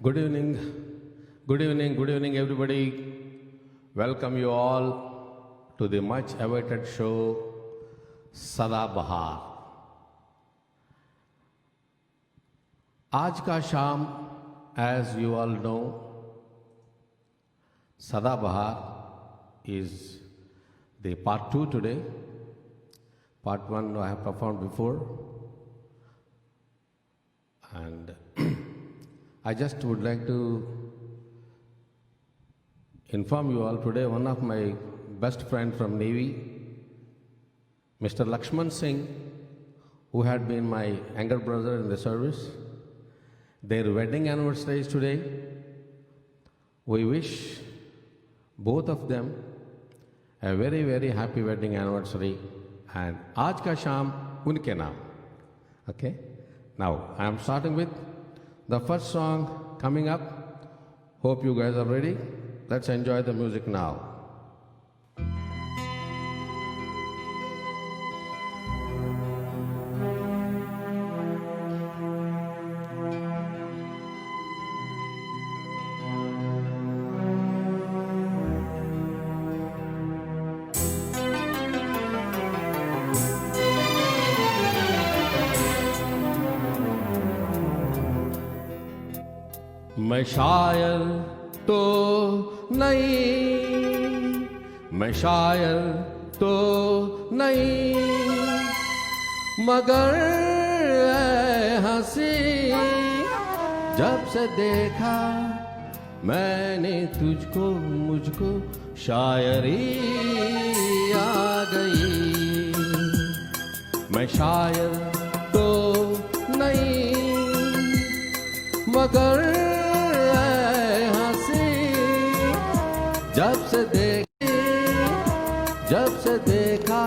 Good evening, good evening, good evening, everybody. Welcome you all to the much awaited show सदाबहार। आज का शाम, as you all know, सदाबहार is the part 2 today. Part 1 I have performed before, and I just would like to inform you all today one of my best friend from Navy, Mr. Lakshman Singh, who had been my younger brother in the service. Their wedding anniversary is today. We wish both of them a very, very happy wedding anniversary. And आज का शाम उनके नाम. Okay? Now, I am starting with the first song coming up. Hope you guys are ready. Let's enjoy the music now. मैं शायर तो नहीं, मैं शायर तो नहीं, मगर ऐ हंसी जब से देखा मैंने तुझको, मुझको शायरी आ गई। मैं शायर तो नहीं, मगर जब से देखा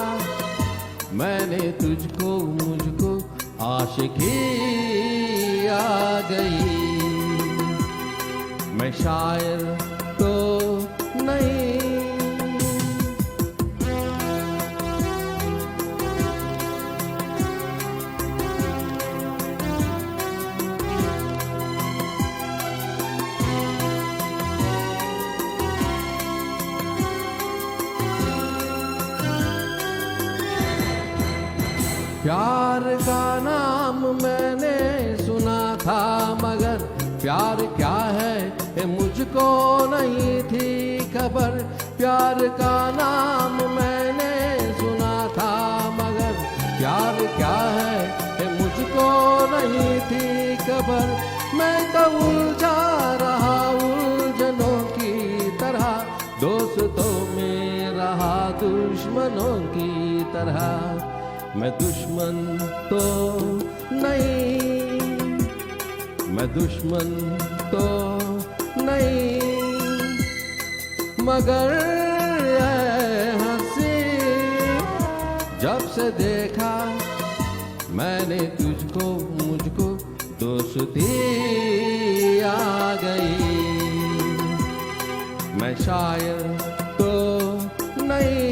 मैंने तुझको, मुझको आशिकी आ गई। मैं शायर तो नहीं। प्यार का नाम मैंने सुना था, मगर प्यार क्या है ये मुझको नहीं थी खबर। प्यार का नाम मैंने सुना था, मगर प्यार क्या है ये मुझको नहीं थी खबर। मैं तो उलझा रहा उलझनों की तरह, दोस्तों में रहा दुश्मनों की तरह। मैं दुश्मन तो नहीं, मैं दुश्मन तो नहीं, मगर हंसी जब से देखा मैंने तुझको, मुझको दोस्ती आ गई। मैं शायर तो नहीं।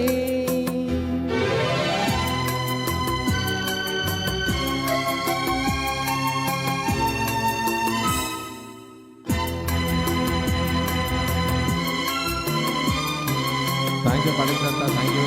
Thank you, Padil Santa. Thank you.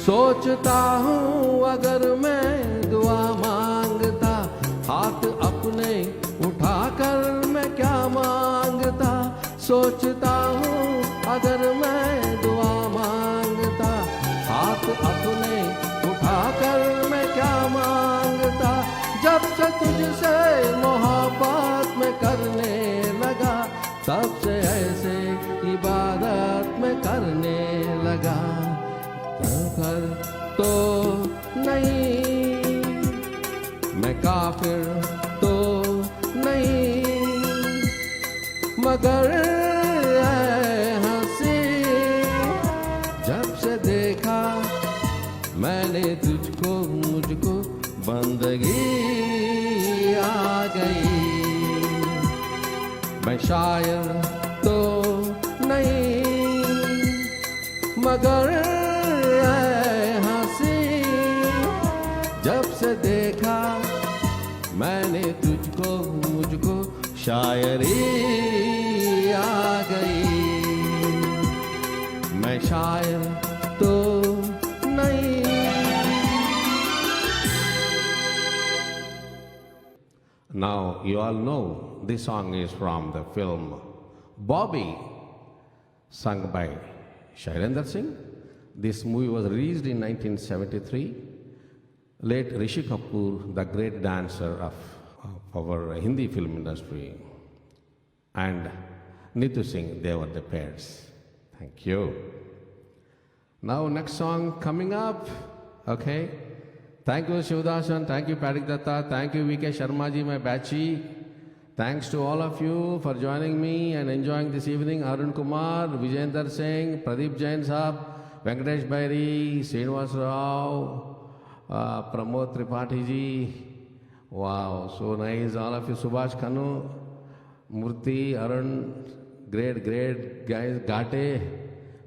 सोचता हूँ अगर मैं दुआ मांगता, हाथ अपने उठाकर मैं क्या मांगता। सोचता हूँ अगर मैं दुआ मांगता, हाथ अपने उठाकर मैं क्या मांगता। जब से तुझसे मोहब्बत में करने लगा, तब से ऐसे इबादत में करने लगा। काफिर तो नहीं, मैं काफिर तो नहीं, मगर मैंने तुझको, मुझको बंदगी आ गई। मैं शायर तो नहीं मगर ऐ हंसी, जब से देखा मैंने तुझको मुझको शायरी आ गई। मैं शायर तो नहीं। Now you all know this song is from the film Bobby, sung by Shailendra Singh. This movie was released in 1973. Late Rishi Kapoor, the great dancer of our Hindi film industry, and Neetu Singh, they were the pairs. Thank you. Now next song coming up, okay? Thank you Shivadasan, thank you Parik Datta, thank you VK Sharma ji, my batchy. Thanks to all of you for joining me and enjoying this evening. Arun Kumar, Vijayendra Singh, Pradeep Jain Saab, Venkatesh Bairi, Srinivas Rao, Pramod Tripathi ji. Wow, so nice. All of you, Subhash Kanu, Murthy, Arun, great guys, Gate,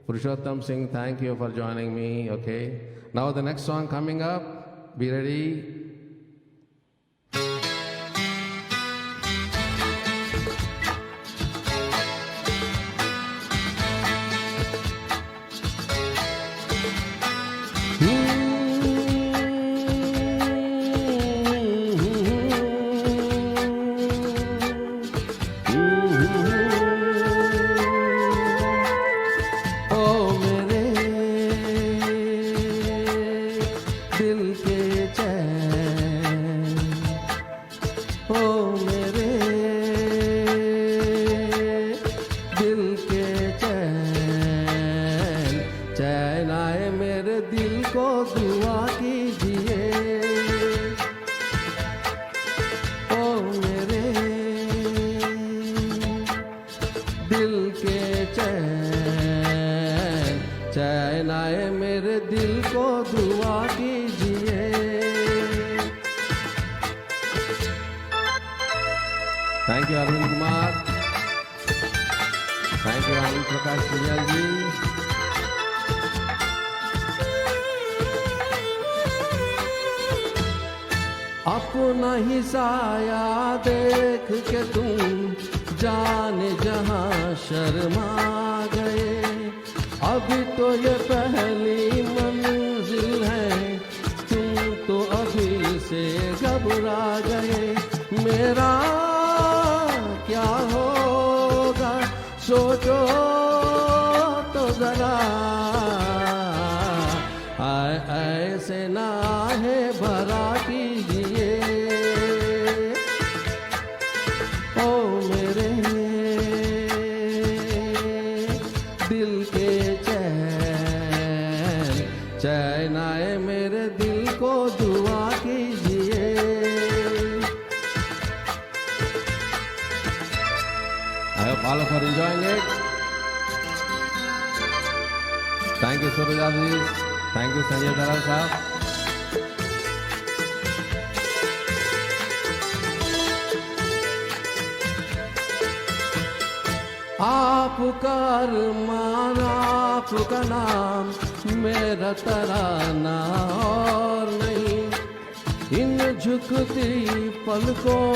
Purushottam Singh, thank you for joining me, okay? Now the next song coming up, be ready. Thank you, Arvind Kumar. Thank you, Anil Prakash Pujal ji. अपना ही साया देख के तुम जाने जहां शर्मा गए। अभी तो ये पहली मंजिल है, तुम तो अभी से घबरा गए। मेरा क्या होगा सोचो तो जरा, ऐसे ना है भरा कीजिए। ओ मेरे दिल के चैन, चैन आए मेरे दिल को दुआ कीजिए। I hope all of you are enjoying it. Thank you Suraj ji. Thank you Sanjay Dalal साहब. आपका अरमान, आपका नाम, मेरा तराना और नहीं। इन झुकती पलकों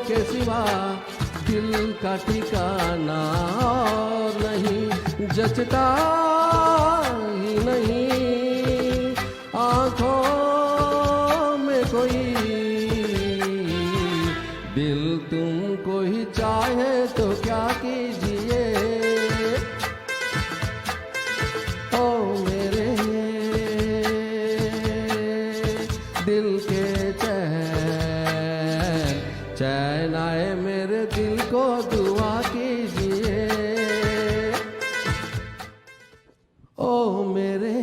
के सिवा दिल का ठिकाना और नहीं। जचता ही नहीं आँखों में कोई, दिल तुमको ही चाहे तो क्या कीजिए। ओ मेरे दिल के चैन, चैन आए मेरे दिल को दुआ कीजिए। ओ मेरे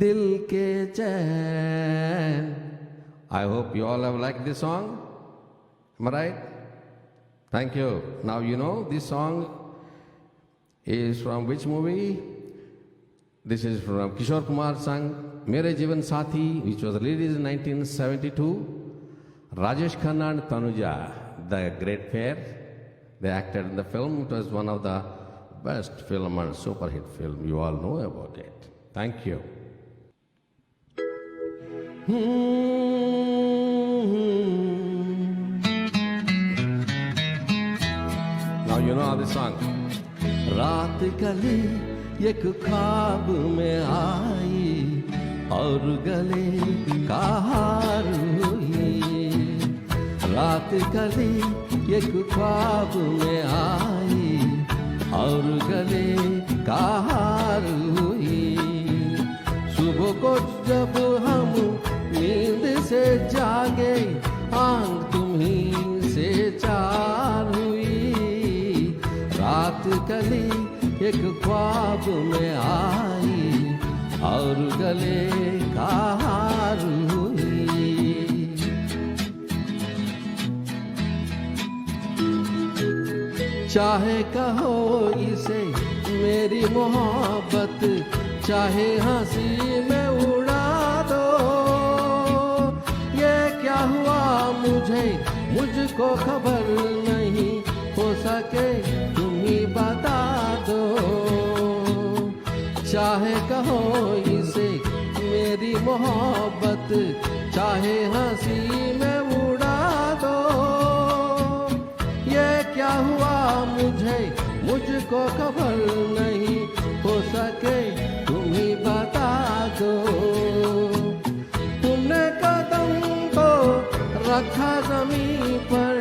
दिल के चैन। I hope you all have liked this song. Am I right? Thank you. Now you know this song is from which movie? This is from Kishore Kumar sung Mere Jeevan Sathi, which was released in 1972. Rajesh Khanna and Tanuja, the Great Fair. They acted in the film. It was one of the best film and super hit film. You all know about it. Thank you. Now you know this song. रात गले एक ख्वाब में आई और गले का हार हुई। रात गले एक ख्वाब में आई और गले का हार हुई। सुबह को जब हम नींद से जागे आंख तुम्हीं से चार हुई। रात गली एक ख्वाब में आई और गले का हार हुई। चाहे कहो इसे मेरी मोहब्बत, चाहे हंसी में उड़ा दो। ये क्या हुआ मुझको खबर नहीं, हो सके तुम ही बता दो। चाहे कहो इसे मेरी मोहब्बत, चाहे हंसी में उड़ा दो। ये क्या हुआ मुझको खबर नहीं, हो सके तुम ही बता दो। तुमने कदम तो रखा जमीन पर,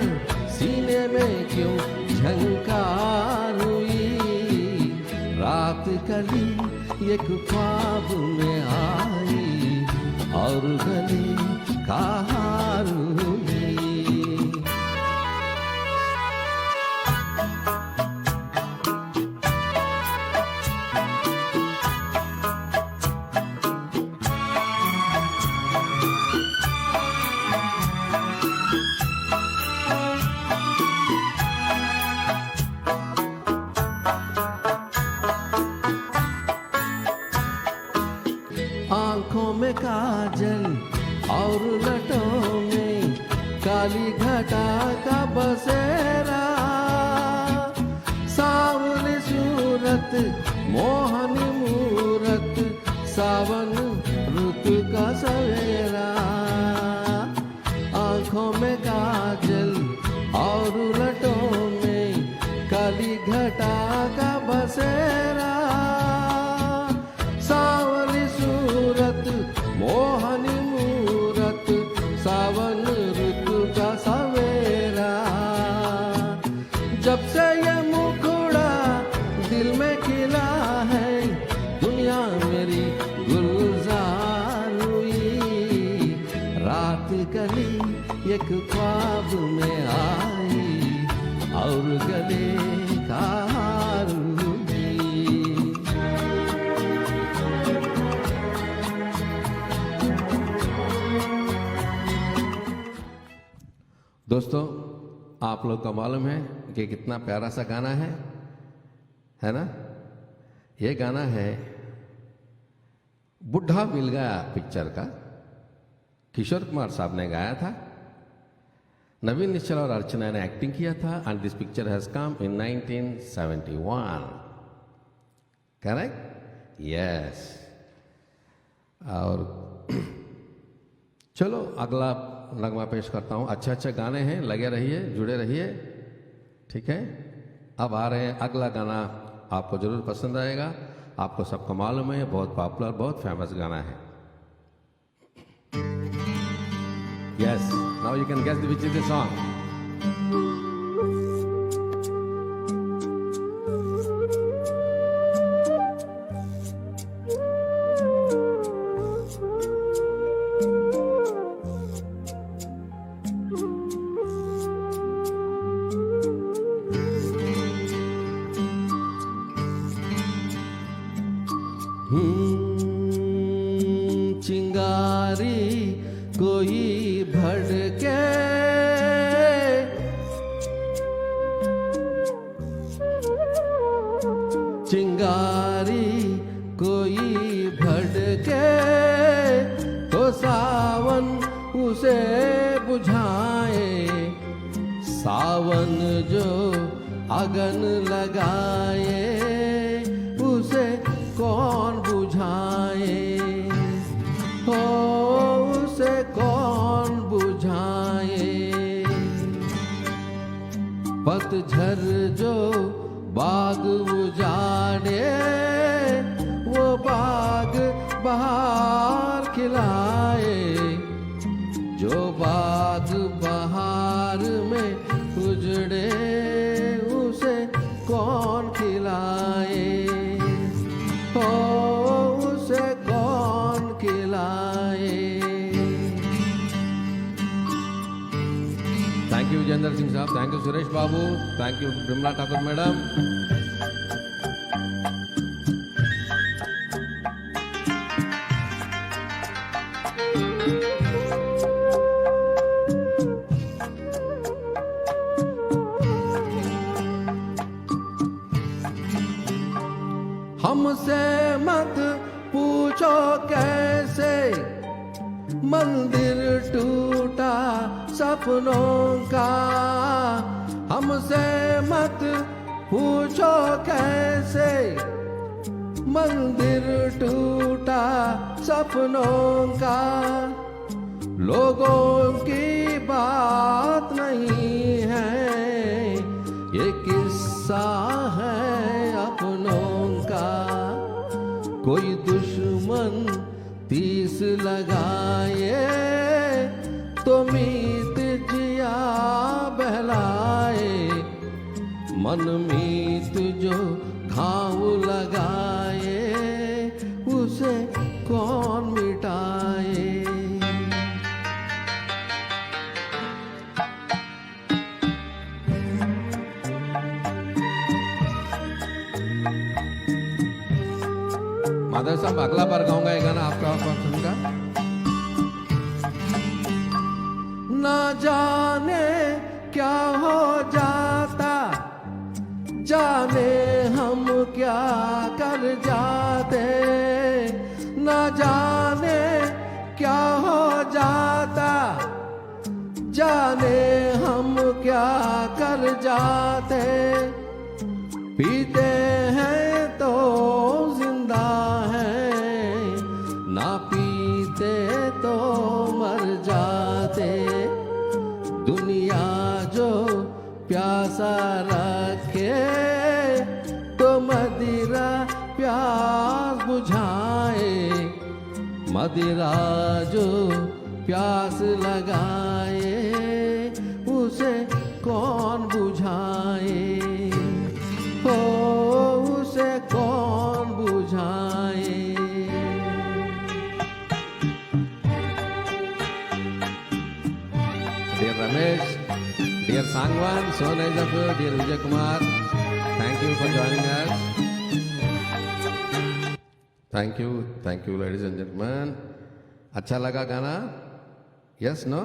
सीने में क्यों झंकार हुई। रात गली एक ख्वाब में आई और गले का हार हुई। आंखों में काजल और लटों में काली घटा का बसेरा। सावली सूरत मोहनी मूरत, सावन ऋतु का सवेरा। आंखों में काजल और लटों में काली घटा का बसेरा। सावली सूरत मोहनी मूरत, सावन ऋतु का सवेरा। जब से ये मुखड़ा दिल में खिला है, दुनिया मेरी गुलजार हुई। रात गली एक ख्वाब में आई और गले का हार हुई। दोस्तों, आप लोग को मालूम है कि कितना प्यारा सा गाना है ना? ये गाना है बुढ़ा मिल गया पिक्चर का। किशोर कुमार साहब ने गाया था, नवीन निश्चल और अर्चना ने एक्टिंग किया था। And this picture has come in 1971, correct? Yes. और चलो अगला नगमा पेश करता हूँ। अच्छे अच्छे गाने हैं, लगे रहिए, जुड़े रहिए, ठीक है? अब आ रहे हैं अगला गाना, आपको जरूर पसंद आएगा। आपको सबको मालूम है, बहुत पॉपुलर, बहुत फेमस गाना है। Yes, now you can guess which is the song. चिंगारी कोई भड़के, चिंगारी कोई भड़के, तो सावन उसे बुझाए। सावन जो अगन लगाए उसे कौन बुझाए, हो उसे कौन बुझाए। पतझर जो बाग उजाड़े वो बाग बहार खिलाए, जो बाग बहार में उजड़े उसे कौन खिलाए, हो उसे कौन खिलाए। थैंक यू विजेंद्र सिंह साहब, thank you Suresh Babu, thank you Vimala Thakur madam. हमसे मत पूछो कैसे मंदिर टूटा सपनों का, हमसे मत पूछो कैसे मंदिर टूटा सपनों का। लोगों की बात नहीं है ये किस्सा है अपनों का। कोई दुश्मन तीस लगाए तो मीत जिया बहलाए, मन मीत जो घाव लगाए उसे कौन मिटाए। माधव साहब अगला बार गाऊंगा ये गाना आपका पसंद का। ना जाने क्या हो जाता, जाने हम क्या कर जाते, ना जाने क्या हो जाता, जाने हम क्या कर जाते। पीते हैं तो जिंदा है, ना पीते तो मर जाते। दुनिया जो प्यासा रखे तो मदिरा प्यास बुझाए, मदिरा जो प्यास लगाए उसे कौन बुझाए, हो उसे कौन बुझाए। Dear Ramesh, dear Sangwan, so nice of you, dear Vijay Kumar, thank you for joining us. Thank you ladies and gentlemen. अच्छा लगा गाना? Yes, no?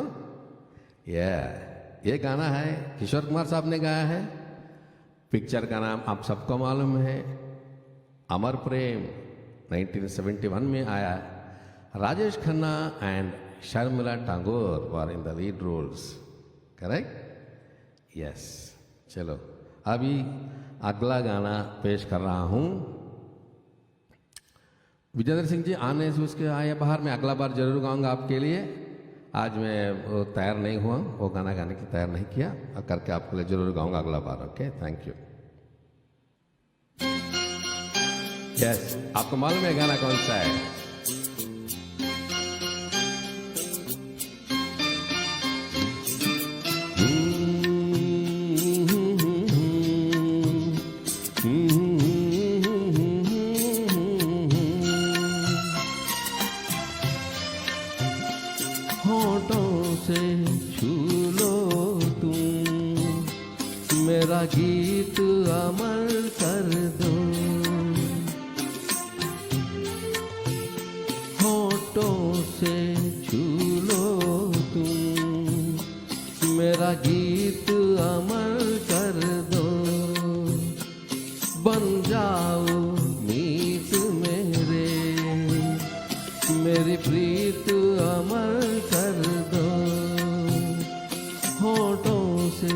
Yeah. ये गाना है किशोर कुमार साहब ने गाया है। पिक्चर का नाम आप सबको मालूम है, अमर प्रेम 1971 में आया। Rajesh Khanna and Sharmila Tagore were in the lead roles, correct? Yes. चलो अभी अगला गाना पेश कर रहा हूं। विजेंद्र सिंह जी आने से उसके आए बाहर, मैं अगला बार जरूर गाऊंगा आपके लिए। आज मैं वो तैयार नहीं हुआ, वो गाना गाने की तैयार नहीं किया, और करके आपके लिए जरूर गाऊंगा अगला बार। Okay, thank you. यस, आपको मालूम है गाना कौन सा है? होठों से छू लो तुम, मेरा गीत अमर कर दो। होठों से छू लो तुम, मेरा गीत अमर कर दो। बन जाओ मीत मेरे, मेरी प्रीत अमर कर दो। होठों से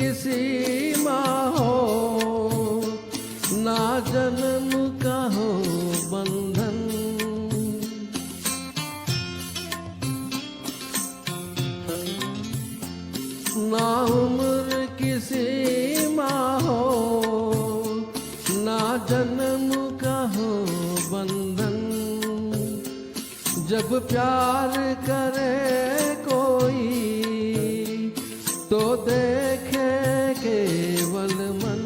की सीमा हो, ना जन्म का हो बंधन। ना उम्र की सीमा हो, ना जन्म का हो बंधन। जब प्यार करे कोई तो देखे केवल मन।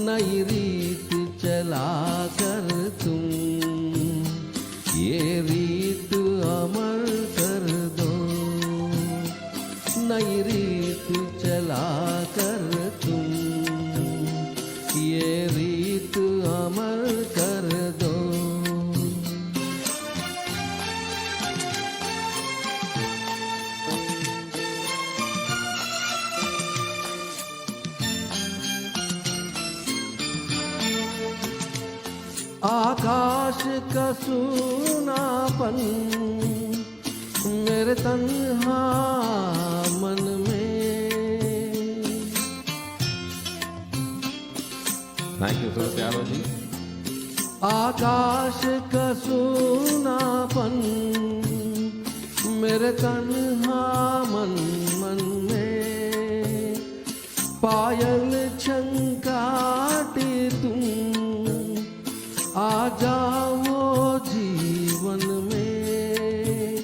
नई रीत चला कर तुम ये रीत अमर कर दो। नई रीत चला कर तुम ये रीत अमर कर दो। आकाश का सूनापन मेरे तन्हा मन में। थैंक यू सर प्यारो जी। आकाश का सूनापन मेरे तन्हा मन में। पायल छंकाती तुम आ जाओ जीवन में।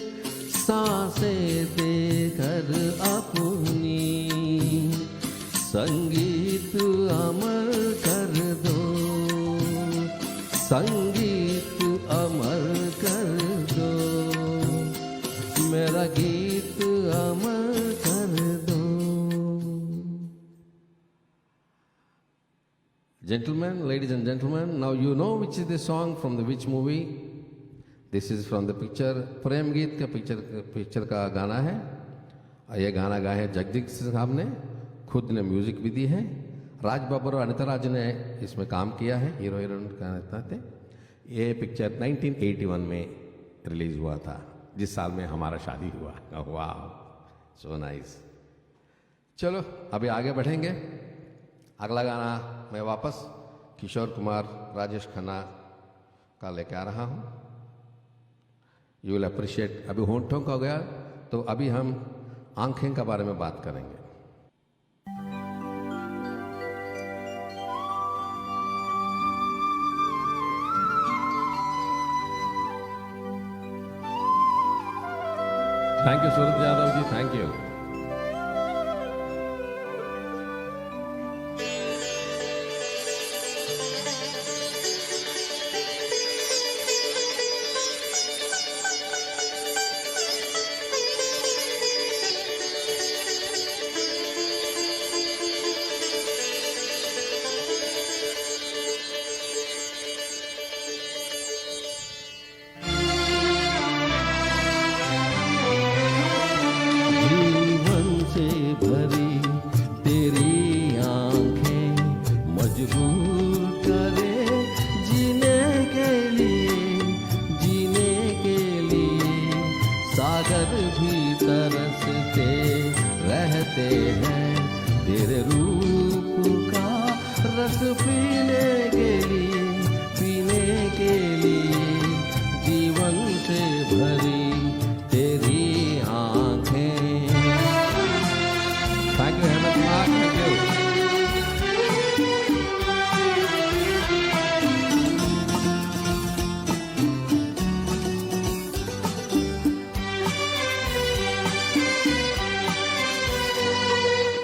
सांसें देकर अपनी संगीत अमर कर दो। संगीत अमर कर दो। मेरा गीत अमर कर दो। Gentlemen, ladies and gentlemen, now you know which is the song from the which movie. This is from the picture प्रेम गीत का पिक्चर का गाना है। और ये गाना गाए हैं जगदीश साहब ने, खुद ने म्यूजिक भी दी है। राज बब्बर और अनिता राज ने इसमें काम किया है, हीरो हीरोइन का थे। ये पिक्चर 1981 में रिलीज हुआ था, जिस साल में हमारा शादी हुआ। वाह, सो नाइस। चलो अभी आगे बढ़ेंगे। अगला गाना मैं वापस किशोर कुमार, राजेश खन्ना का लेके आ रहा हूँ। You will appreciate. अभी होंठों का हो गया, तो अभी हम आंखें के बारे में बात करेंगे। Thank you Suraj Yadav ji, thank you.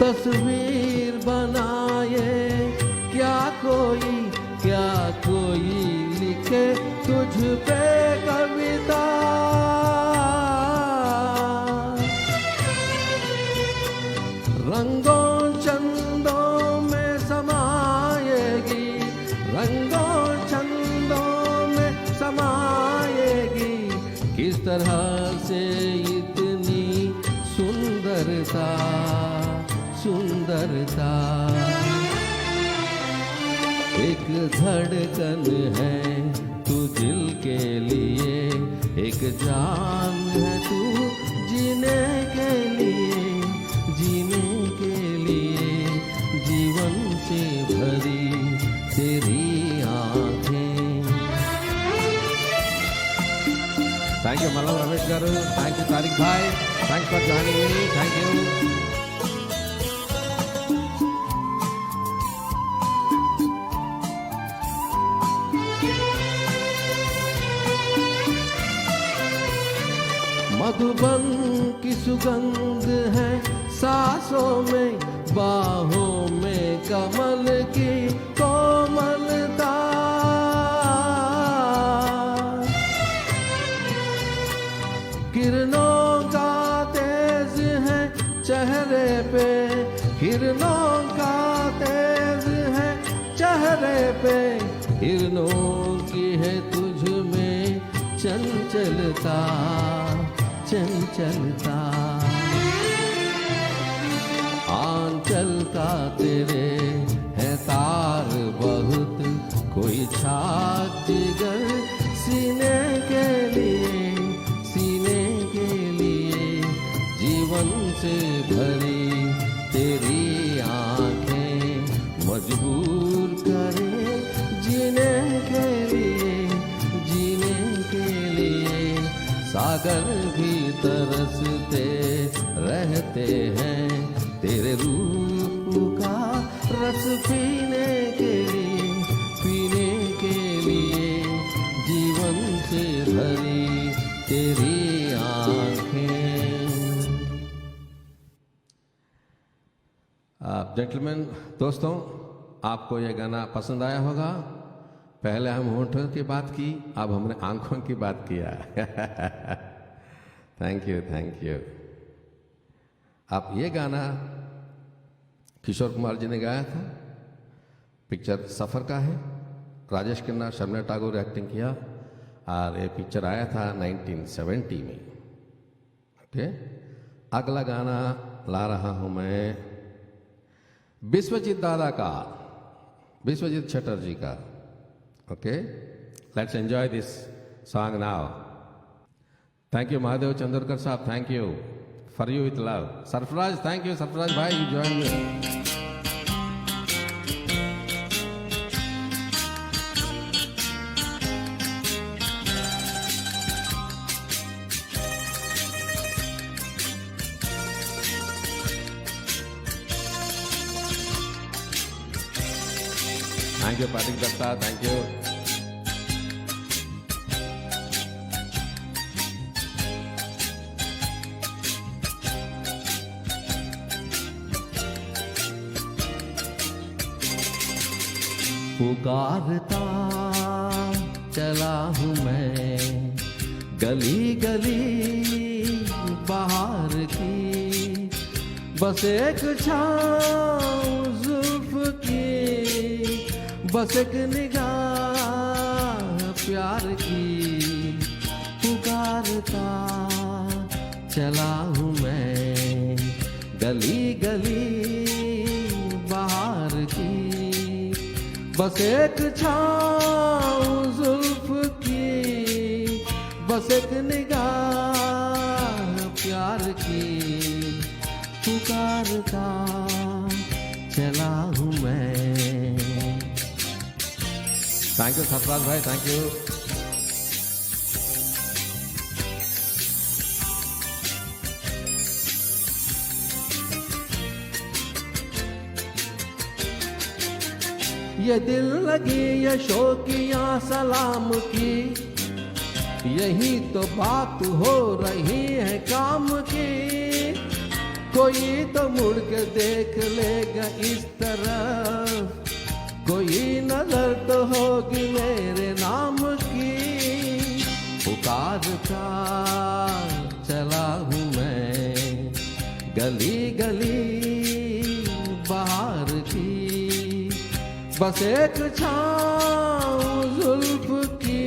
तस्वीर बनाए क्या कोई लिखे तुझ पे कविता। रंगों चंदों में समाएगी, रंगों चंदों में समाएगी। किस तरह से इतनी सुंदरता, सुंदरता। एक धड़कन है तू दिल के लिए, एक जान है तू जीने के लिए, जीने के से भरी तेरी आंखें. Thank you, Mallam Ramesh Garu. Thank you, Tariq Bhai. Thanks for joining me. Thank you. Madhuban की सुगंध है सांसों में, बाहों में कमल की कोमलता. किरणों का तेज है चेहरे पे, किरणों का तेज है चेहरे पे, हिरणों की है तुझ में चंचलता, चंचलता. आंचल का तेरे है तार बहुत, कोई छाक जिगर सीने के लिए, सीने के लिए. जीवन से भरी तेरी आंखें मजबूर करे जीने के लिए, जीने के लिए. सागर भी तरसते रहते हैं तेरे रूप का रस पीने के लिए, पीने के लिए. जीवन से भरी तेरी आंखें. जेंटलमैन, दोस्तों, आपको यह गाना पसंद आया होगा. पहले हम होठों की बात की, अब हमने आंखों की बात किया. Thank you, thank you. आप ये गाना किशोर कुमार जी ने गाया था. पिक्चर सफ़र का है. राजेश खन्ना, शर्मिला टैगोर एक्टिंग किया और ये पिक्चर आया था 1970 में. ओके. अगला गाना ला रहा हूं मैं विश्वजीत दादा का, विश्वजीत चटर्जी का. Okay, let's enjoy this song now. Thank you, Mahadev Chandorkar Saab. Thank you. For you with love. Sarfaraj, thank you, Sarfaraj Bhai, you joined me. Thank you, Patrick Datta. Thank you. पुकारता चला हूँ मैं गली गली बाहर की, बस एक छाँव जुल्फ की, बस एक निगाह प्यार की. पुकारता चला हूँ मैं गली गली बाहर की, बस एक छाँव जुल्फ की, बस एक निगाह प्यार की. पुकारता चला हूँ मैं. थैंक यू सरफराज भाई, थैंक यू. ये दिल लगी ये शौकियां सलाम की, यही तो बात हो रही है काम की. कोई तो मुड़ के देख लेगा इस तरफ, कोई नजर तो होगी मेरे नाम की. पुकारता चला हूँ मैं गली गली बाहर की, बस एक छाँव जुल्फ की,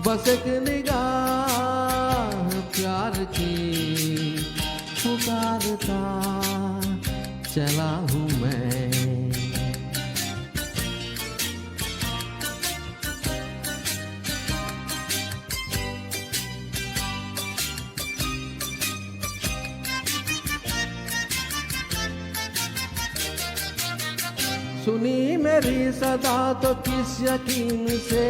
बस एक निगाह प्यार की. पुकारता चला हूँ मैं. सुनी मेरी सदा तो किस यकीन से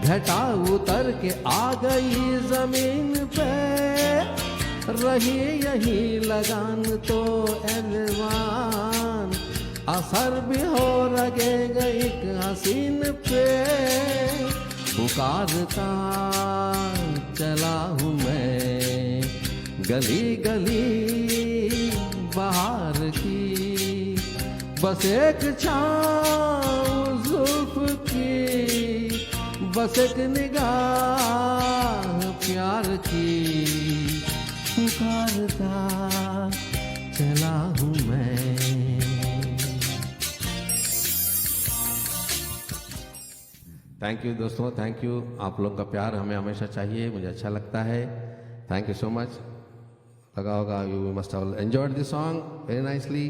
घटा उतर के आ गई जमीन पे, रही यही लगान तो एलवान असर भी हो लगेगा एक हसीन पे। पुकारता चला हूँ मैं गली गली बाहर की, बस एक छाँव जुल्फ की, बस एक निगाह प्यार की। पुकारता चला हूँ मैं। थैंक यू दोस्तों, थैंक यू। आप लोगों का प्यार हमें हमेशा चाहिए, मुझे अच्छा लगता है। Thank you so much. लगा होगा you must have enjoyed this song very nicely.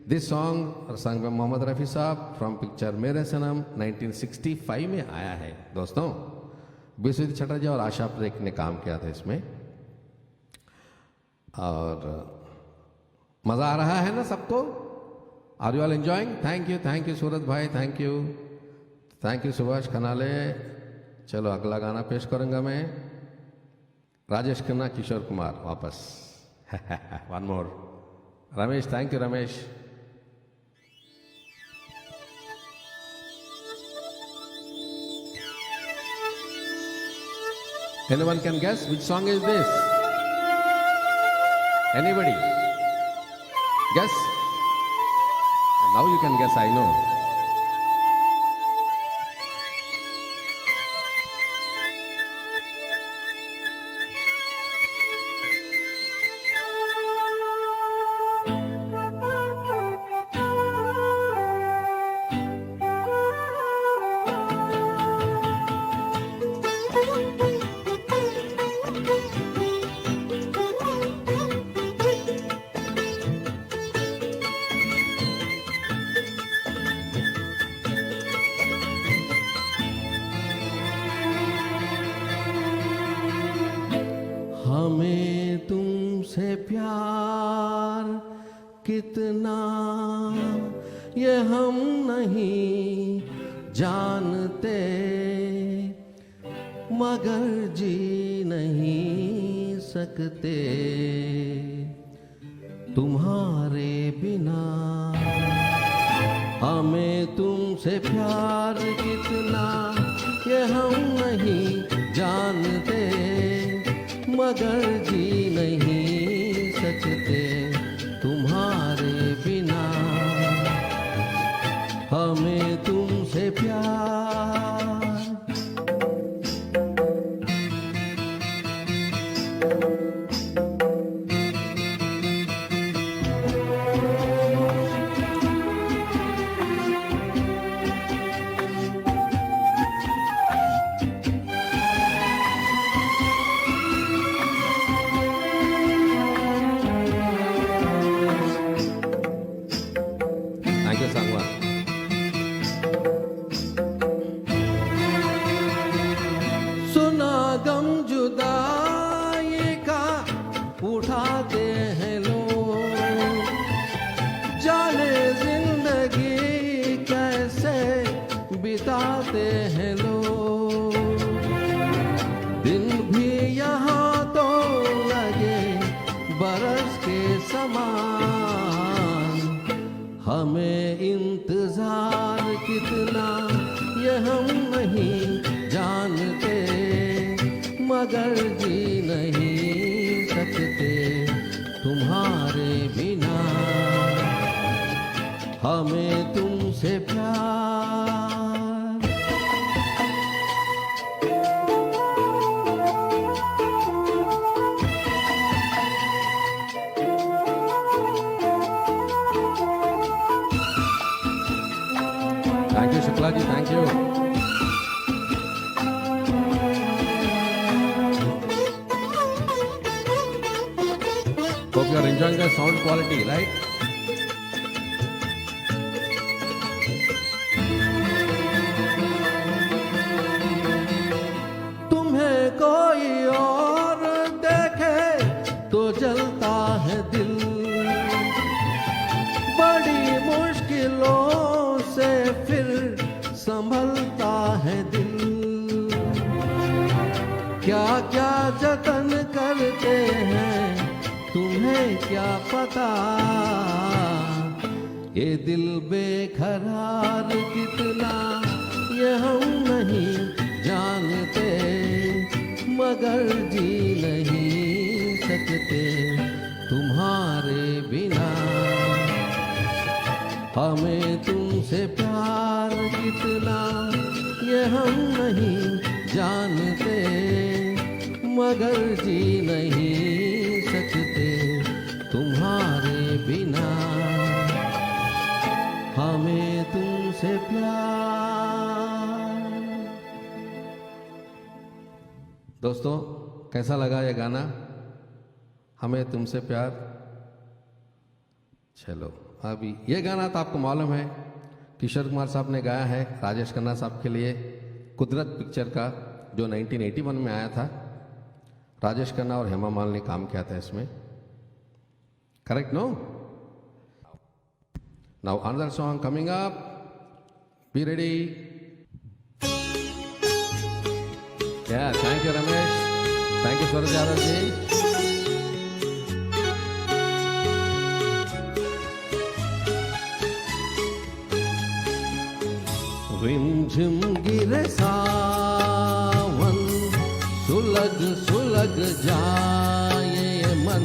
This song संग में मोहम्मद रफ़ी साहब फ्रॉम पिक्चर मेरे सनम 1965 में आया है दोस्तों। विश्वजीत चटर्जी और आशा परेख ने काम किया था इसमें, और मज़ा आ रहा है ना सबको? Are you all enjoying? Thank you Suraj भाई, थैंक यू सुभाष खनाले। चलो अगला गाना पेश करूंगा मैं, राजेश खन्ना, किशोर कुमार वापस। One more Ramesh, thank you Ramesh. Anyone can guess which song is this? Anybody? Guess? Now you can guess, I know. हमें तुमसे प्यार कितना ये हम नहीं जानते, मगर जी नहीं सकते तुम्हारे बिना। हमें तुमसे प्यार कितना ये हम नहीं जानते, मगर जी नहीं सकते तुम्हारे बिना। हमें तुमसे प्यार। सुना गम जुदाई का उठाते हैं लोग, जाने जिंदगी कैसे बिताते हैं लोग। दिन भी यहाँ तो लगे बरस के समान, हमें इंतजार कितना ये हम नहीं जानते, मगर जी नहीं सकते तुम्हारे बिना। हमें तुमसे प्यार। Thank you Shukla ji, thank you. Hope you are enjoying the sound quality, right? तुम्हें कोई और देखे तो जलता है दिल, बड़ी मुश्किलों संभलता है दिल, क्या क्या जतन करते हैं तुम्हें क्या पता, ये दिल बेकरार कितना ये हम नहीं जानते, मगर जी नहीं सकते तुम्हारे बिना, हमें तुमसे प्यार कितना ये हम नहीं जानते, मगर जी नहीं सकते तुम्हारे बिना, हमें तुमसे प्यार। दोस्तों, कैसा लगा ये गाना, हमें तुमसे प्यार? चलो, अभी ये गाना तो आपको मालूम है किशोर कुमार साहब ने गाया है राजेश खन्ना साहब के लिए, कुदरत पिक्चर का, जो 1981 में आया था। राजेश खन्ना और हेमा मालिनी ने काम किया था इसमें, correct no? Now another song coming up, be ready. Yeah thank you Ramesh, thank you Suraj Yadav ji. Rimjhim Gire सावन, सुलग सुलग जाए मन,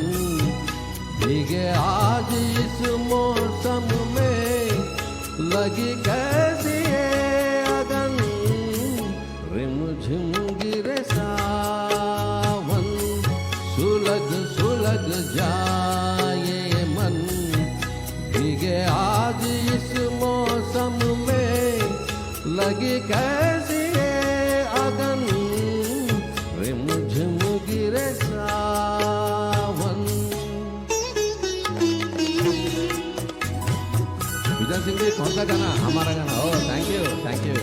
भीगे आज इस मौसम में लगी कैसी ये अगन, रिमझिम गिरे सावन, सुलग सुलग जाए मन, भीगे आज इस मौसम में लगी कैसी ये अगन, रिमझिम गिरे सावन। विजय सिंह जी, कौन सा गाना? हमारा गाना। ओह, थैंक यू, थैंक यू।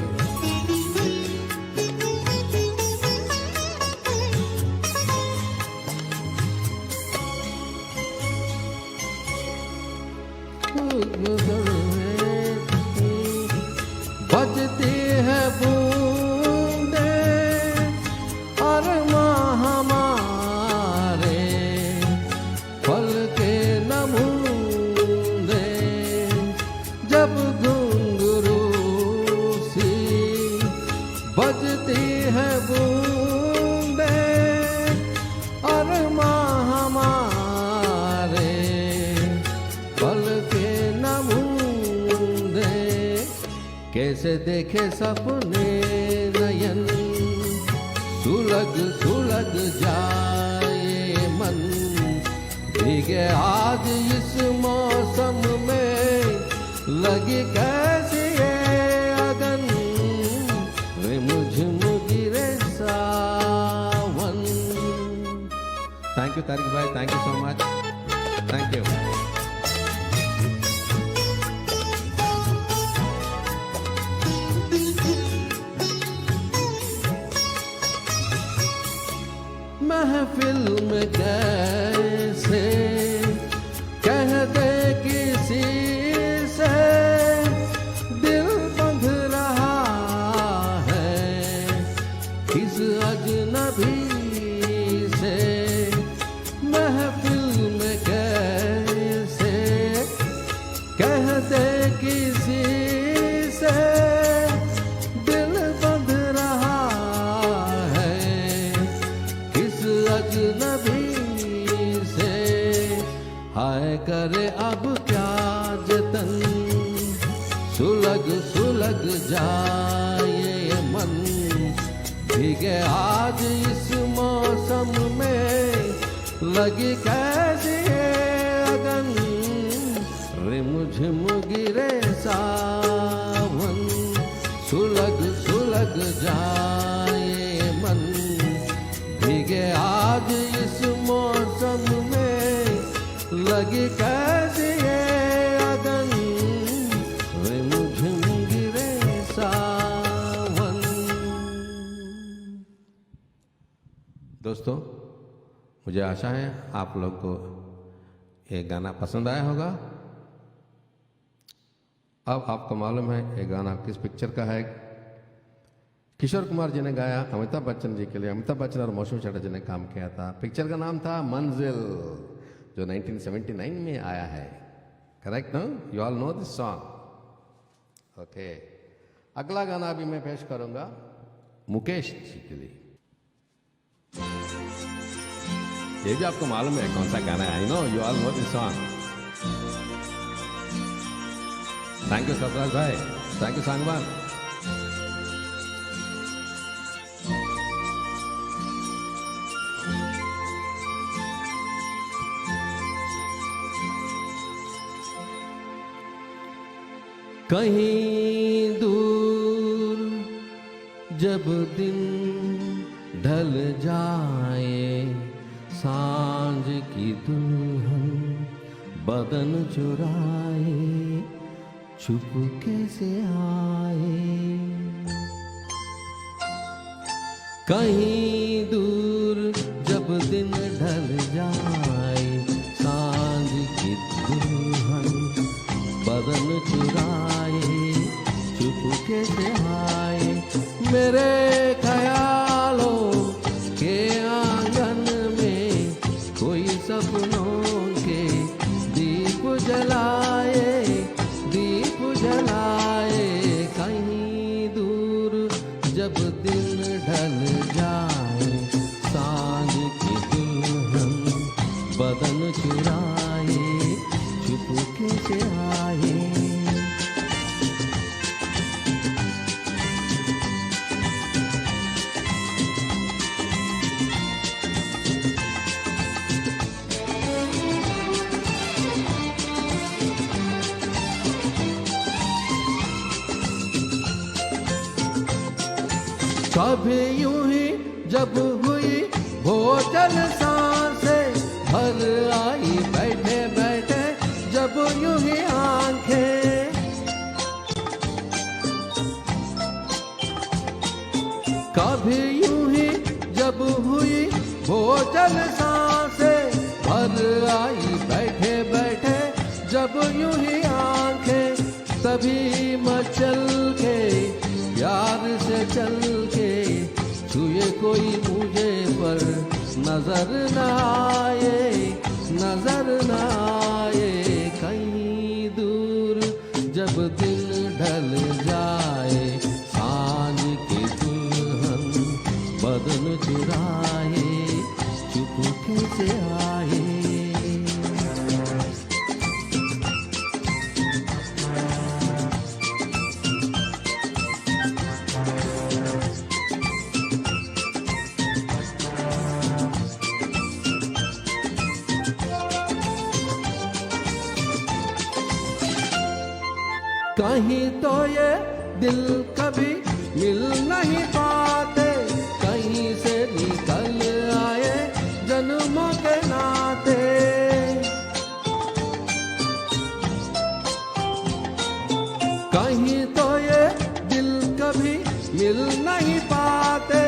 बजती है बूंदे अरमां हमारे, पल के नमूने जब घुंघरू सी, बजती है बूंदे अरमां हमारे, पल के नमूने, कैसे देखे सपने नयन, सुलग सुलग जाए मन, भीगे आज इस मौसम में लगी कैसी ये अगन, रिमझिम गिरे सावन। थैंक यू तारिक भाई, thank you so much, thank you. महफिल में कैसे कह दे किसी से, दिल बंध रहा है किस अजनबी से, महफिल में कैसे कह दे किसी से, दिल बंध रहा है किस अजनबी से, हाय करे अब क्या जतन, सुलग सुलग जाए मन, भीगे आज इस मौसम में लगी कैसी ये अगन, रिमझिम गिरे सावन, सुलग सुलग जाए मन, भीगे आज इस मौसम में लगी कैसी ये अगन, रिमझिम गिरे सावन। दोस्तों, मुझे आशा है आप लोग को ये गाना पसंद आया होगा। अब आपको मालूम है ये गाना किस पिक्चर का है, किशोर कुमार जी ने गाया अमिताभ बच्चन जी के लिए। अमिताभ बच्चन और मौसमी चटर्जी ने काम किया था। पिक्चर का नाम था मंजिल, जो 1979 में आया है। Correct no? You all know this song. Okay, अगला गाना अभी मैं पेश करूंगा मुकेश जी के लिए। ये भी आपको मालूम है कौन सा गाना है? आई know you all know this song. Thank you Sarfaraz भाई, थैंक यू सांगवान। कहीं दूर जब दिन ढल जाए, सांझ की दुल्हन बदन चुराए, चुपके से आए। कहीं दूर जब दिन ढल जाए, सांझ की दुल्हन बदन चुराए, चुपके से आए। मेरे ख्यालों के आंगन में कोई सपनों के दीप जलाए, दीप जलाए। कहीं दूर जब दिन ढल जाए, सांझ की दुल्हन बदन चुराए, चुपके से आए। कभी यूं ही जब हुई भोजन सांसें, भर आई बैठे बैठे जब यूं ही आंखें। कभी यूं ही जब हुई भोजन सांसें, भर आई बैठे बैठे जब यूं ही आंखें। तभी मचल के प्यार से चल के छुए कोई मुझे पर नजर न आए, नजर न आए। कहीं दूर जब दिन ढल जाए, सांझ की दुल्हन बदन चुराए, चुपके से आए। कहीं तो ये दिल कभी मिल नहीं पाते, कहीं से निकल आए जन्मों के नाते। कहीं तो ये दिल कभी मिल नहीं पाते,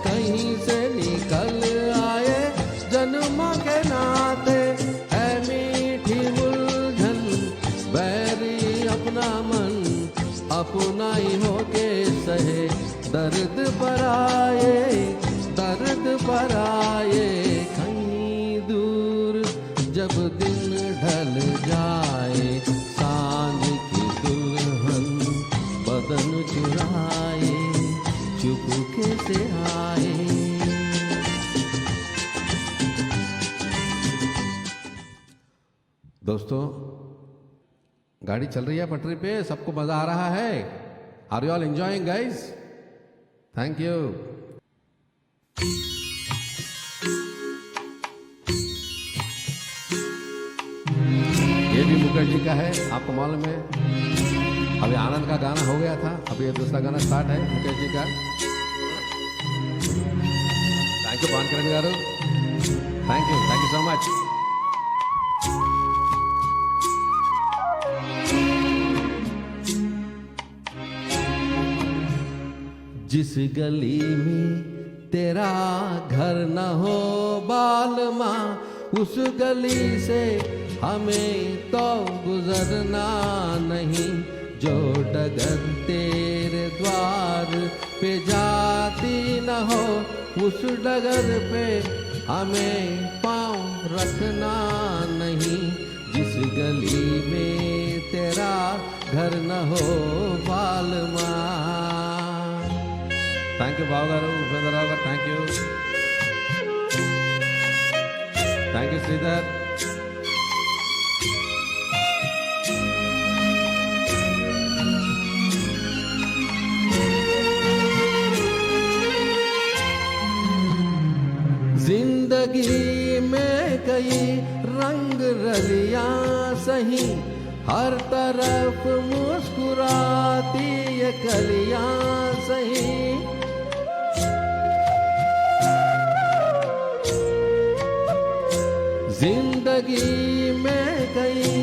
कहीं से निकल आए जन्मों के नाते। है मीठी उलझन बैरी अपना मन, अपना ही होके सहे दर्द पर आए, दर्द पर आए। कहीं दूर जब दिन ढल जाए, सांझ की दुल्हन बदन चुराए, चुपके से आए। दोस्तों, गाड़ी चल रही है पटरी पे, सबको मजा आ रहा है? Are you all enjoying guys? Thank you. ये भी मुकेश जी का है, आपको मालूम है। अभी आनंद का गाना हो गया था, अभी ये दूसरा गाना स्टार्ट है मुकेश जी का। Thank you Bhankaran garu, thank you so much. जिस गली में तेरा घर न हो बालमा, उस गली से हमें तो गुजरना नहीं। जो डगर तेरे द्वार पे जाती न हो, उस डगर पे हमें पाँव रखना नहीं। जिस गली में तेरा घर न हो बालमा। థ్యాంక్ యూ బావగారు, ఉపేంద్రరావు గారు, thank you, thank you Sridhar. जिंदगी में कई रंग रलियां सही, हर तरफ मुस्कुराती ये कलियां सही। जिंदगी में कई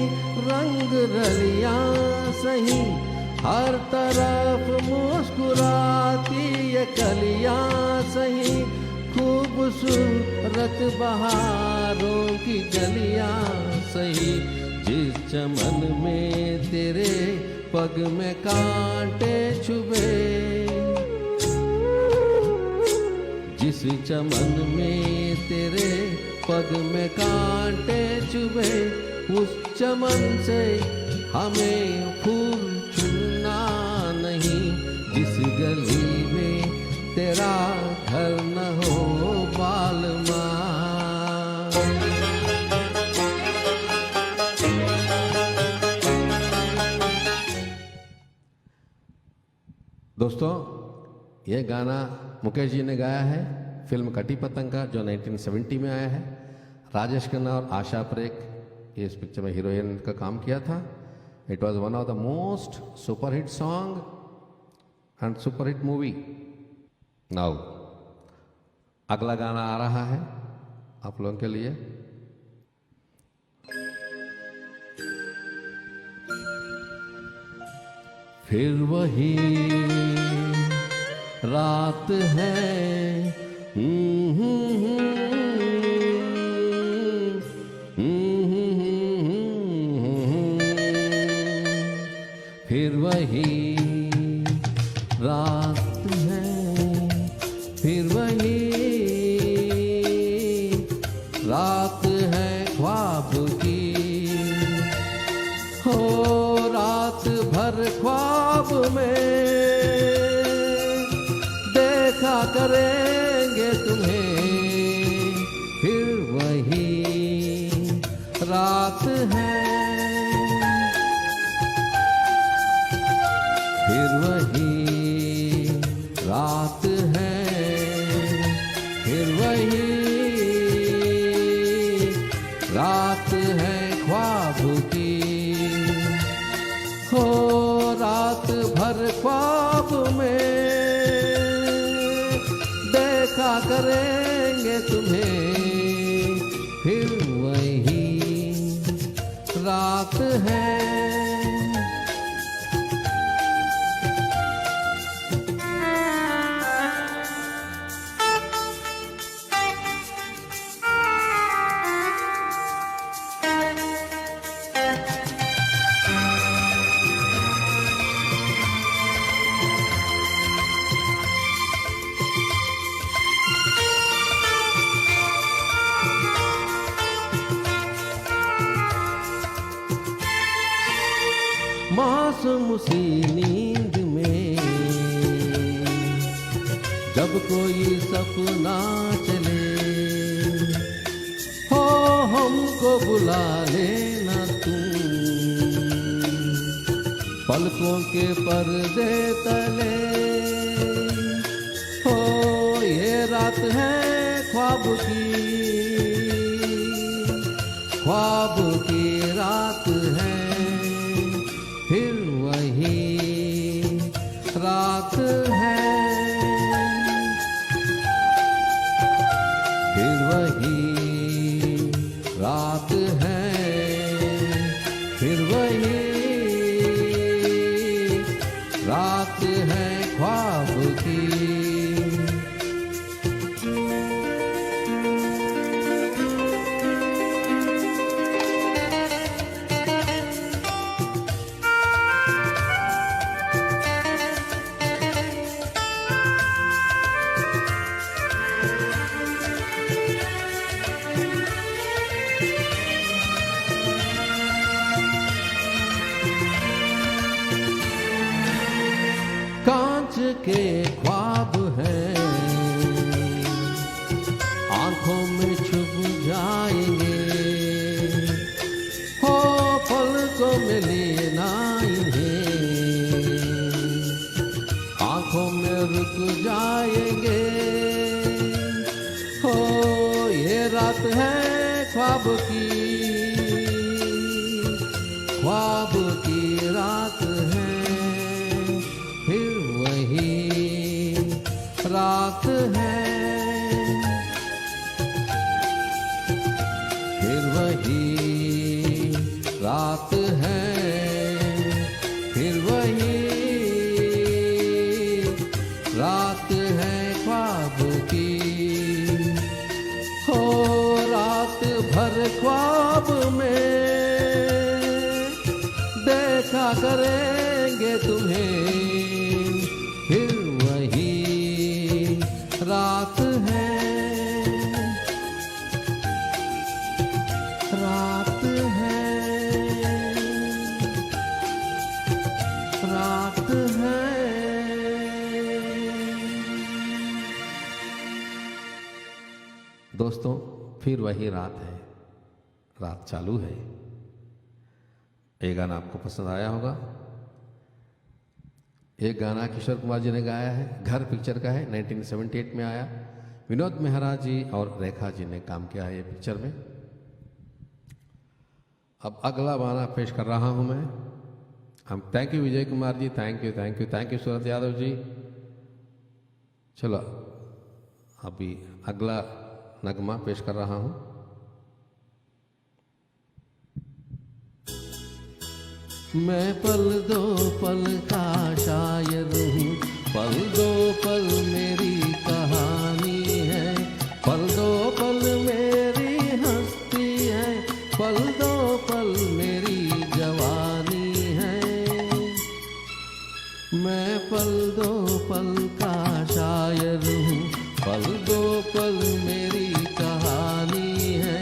रंग रलियां सही, हर तरफ मुस्कुराती ये कलियां सही। खूबसूरत बहारों की गलियां सही, जिस चमन में तेरे पग में कांटे छुबे, जिस चमन में तेरे पग में कांटे चुभे, उस चमन से हमें फूल चुनना नहीं। जिस गली में तेरा घर न हो बालमा। दोस्तों, ये गाना मुकेश जी ने गाया है फिल्म कटी पतंग का, जो 1970 में आया है। राजेश खन्ना और आशा परेख ये इस पिक्चर में हीरोइन का काम किया था। It was one of the most superhit song and superhit movie. Now अगला गाना आ रहा है आप लोगों के लिए। फिर वही रात है, फिर वही रात है, फिर वही रात है ख्वाब की। हो रात भर ख्वाब में देखा करेंगे तुम्हें, फिर वही रात है, फिर वही रात है, फिर वही रात है ख्वाब की। हो रात भर ख्वाब में देखा करेंगे तुम्हें, फिर वही रात है। मासूम सी नींद में जब कोई सपना चले, हो हमको बुला लेना तुम पलकों के पर्दे तले। हो ये रात है ख्वाब की, ख्वाब की रात है, फिर वही रात है, फिर वही रात है, फिर वही रात है ख्वाब की। रात है ख्वाब की, हो रात भर ख्वाब में देखा करेंगे तुम्हें, फिर वही रात है, रात है, रात है। दोस्तों, फिर वही रात है, रात चालू है। ये गाना आपको पसंद आया होगा। एक गाना किशोर कुमार जी ने गाया है, घर पिक्चर का है, 1978 में आया। विनोद मेहरा जी और रेखा जी ने काम किया है ये पिक्चर में। अब अगला गाना पेश कर रहा हूं मैं। हम thank you Vijay Kumar ji, thank you thank you thank you Surat Yadav ji. चलो अभी अगला नगमा पेश कर रहा हूं। मैं पल दो पल का शायर हूँ, पल दो पल मेरी कहानी है, पल दो पल मेरी हस्ती है, पल दो पल मेरी जवानी है। मैं पल दो पल का शायर हूँ, पल दो पल मेरी कहानी है,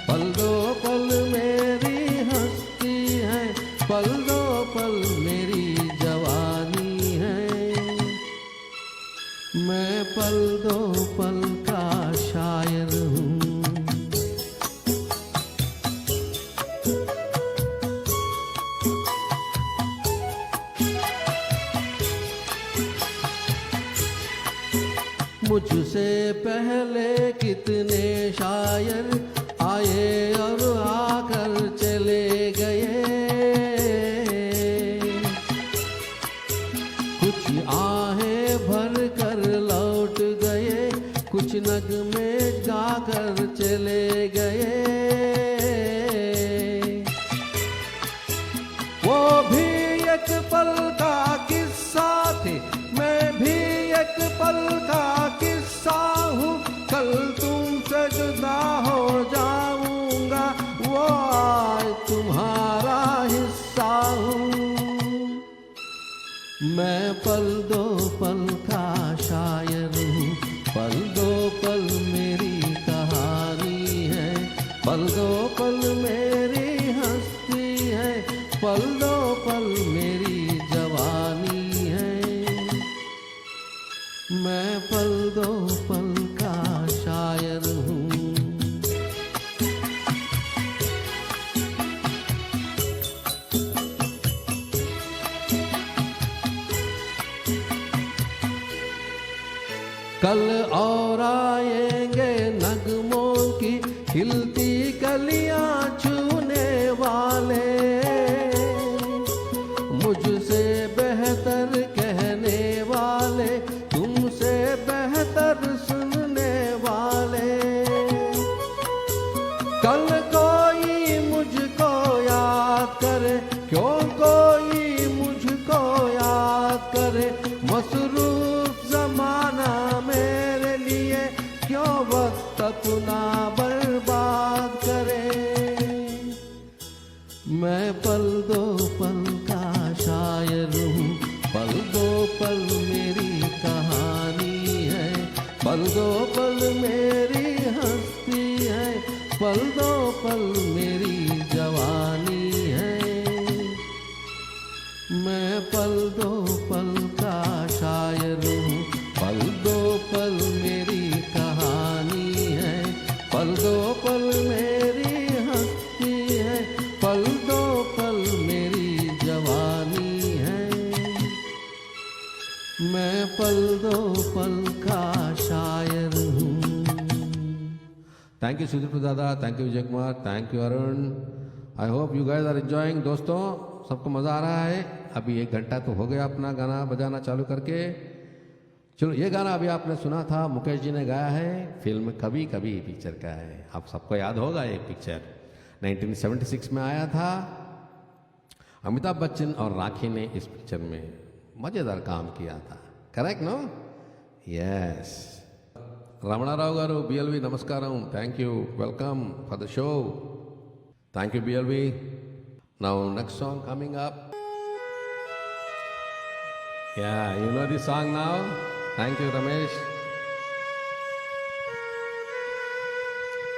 पल दो पल मेरी हस्ती है, पल दो पल मेरी जवानी है। मैं पल दो पल का शायर हूँ। मुझसे पहले कितने शायर आए और आकर चले गए, कुछ आहें भर कर लौट गए, कुछ नगमे गाकर चले गए। वो भी एक पल का किस्सा थे, मैं भी एक पल का किस्सा हूँ। कल तुमसे जुदा हो जाऊंगा, वो आज तुम्हारा हिस्सा हूँ। मैं पल दो पल का शायर हूँ, पल दो पल मेरी कहानी है, पल दो पल मेरी हस्ती है, पल दो पल मेरी जवानी है। मैं पल दो पल का शायर हूँ। कल और आएंगे नगमों की खिलती कलियां छूने वाले, मुझसे बेहतर कहने वाले, तुमसे बेहतर सुनने वाले। कल कोई मुझको याद करे, क्यों कोई मुझको याद करे, मसरूफ जमाना मेरे लिए क्यों वक्त अपना बर्बाद करे। मैं पल दो पल का शायर हूँ, पल दो पल मेरी कहानी है, पल दो पल मेरी हस्ती है, पल दो पल मेरी जवानी है। मैं पल दो पल का शायर हूँ, पल दो पल मेरी कहानी है, पल दो पल मेरी हस्ती है, पल दो पल मेरी जवानी है। मैं पल दो पल का शायर हूँ। Thank you Sudeep Dada, thank you Vijay Kumar, thank you Arun. I hope you guys are enjoying. दोस्तों, सबको मज़ा आ रहा है। अभी 1 घंटा तो हो गया अपना गाना बजाना चालू करके। चलो, ये गाना अभी आपने सुना था, मुकेश जी ने गाया है, फिल्म कभी कभी पिक्चर का है। आप सबको याद होगा ये पिक्चर 1976 में आया था। अमिताभ बच्चन और राखी ने इस पिक्चर में मजेदार काम किया था. Correct no? Yes. Ramanarao garu, BLV namaskaram. Thank you. Welcome for the show. Thank you, BLV. Now next song coming up. Yeah, you know this song now? Thank you, Ramesh.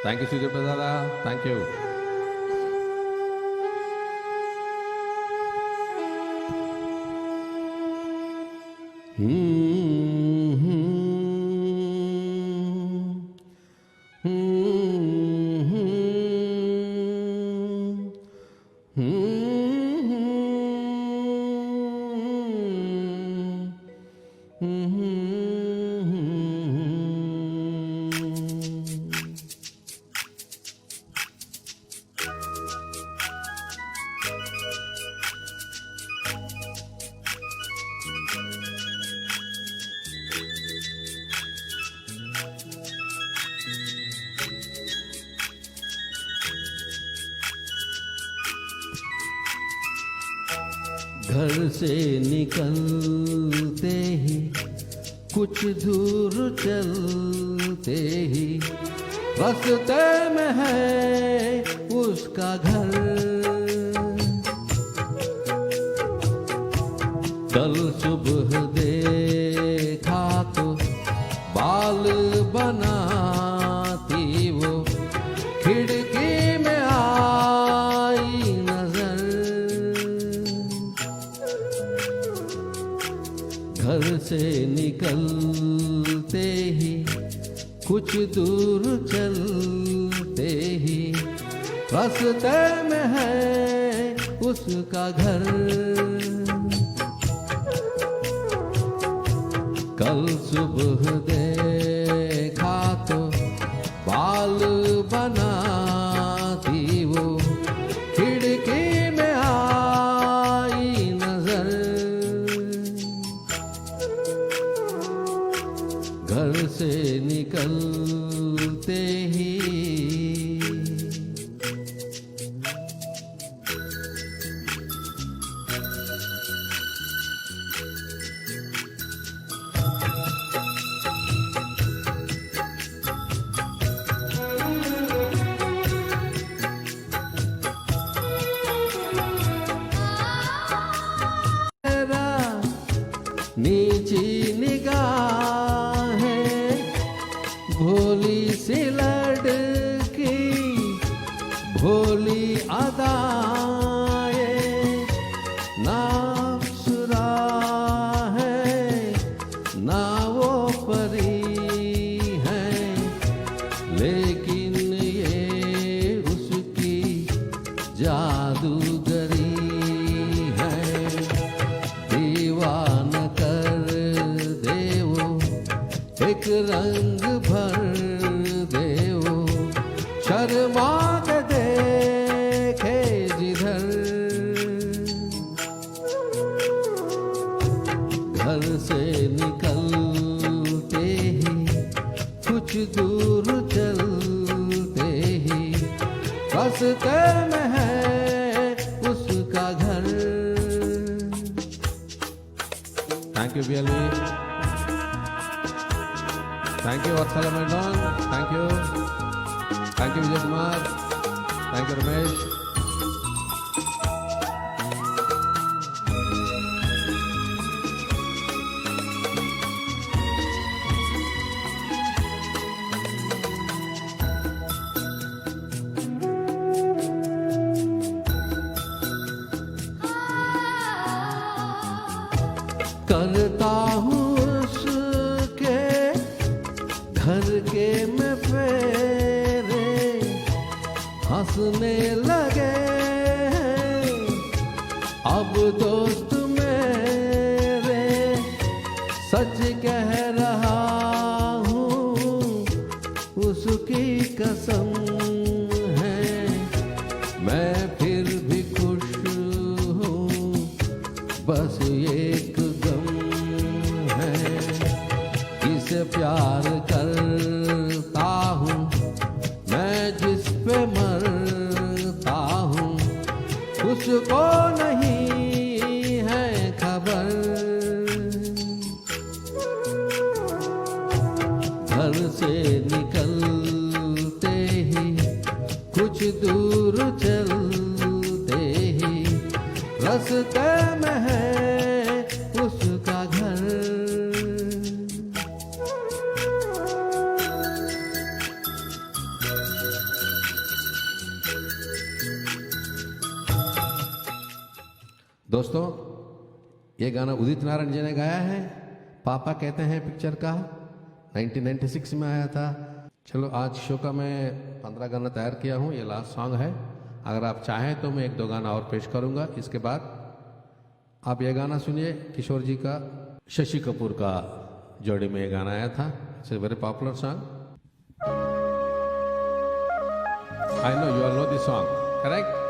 Thank you, Sujit Prasada. Thank you. घर से निकलते ही कुछ दूर चलते ही रास्ते में है उसका घर. कल सुबह देखा तो बाल बनाती वो खिड़की में आई नजर. घर से निकलते ही कुछ दूर चलते ही रास्ते में है उसका घर. कल सुबह देखा तो बाल बनाती वो खिड़की में आई नजर. घर से निकलते ही नीची निगाहें भोली सी लड़की भोली अदाएं ना सुरा है ना वो परी है लेकिन ये उसकी जादूगरी है. दीवाना कर दे वो एक रंग भर दे वो शर्मा के देखे जिधर. घर से निकलते ही कुछ दूर चलते ही रास्ते में है उसका घर. Thank you, BLV. Thank you, Vatsala Mandon. Thank you. Thank you, Vijay Kumar. Thank you, Ramesh. करता हूँ उसके घर के में फेरे हंसने लगे अब दोस्त मेरे सच कह रहा हूँ उसकी कसम है मैं फिर भी खुश हूँ बस एक गम है. जिसे प्यार करता हूँ मैं जिस पे मरता हूँ उसको नहीं है खबर. ये गाना उदित नारायण जी ने गाया है, पापा कहते हैं पिक्चर का, 1996 में आया था। चलो आज शो का मैं 15 गाना तैयार किया हूँ, ये लास्ट सॉन्ग है। अगर आप चाहें तो मैं 1-2 गाना और पेश करूँगा। इसके बाद आप ये गाना सुनिए, किशोर जी का शशि कपूर का जोड़ी में ये गाना आया था। It's a very popular song. I know you all know this song, correct?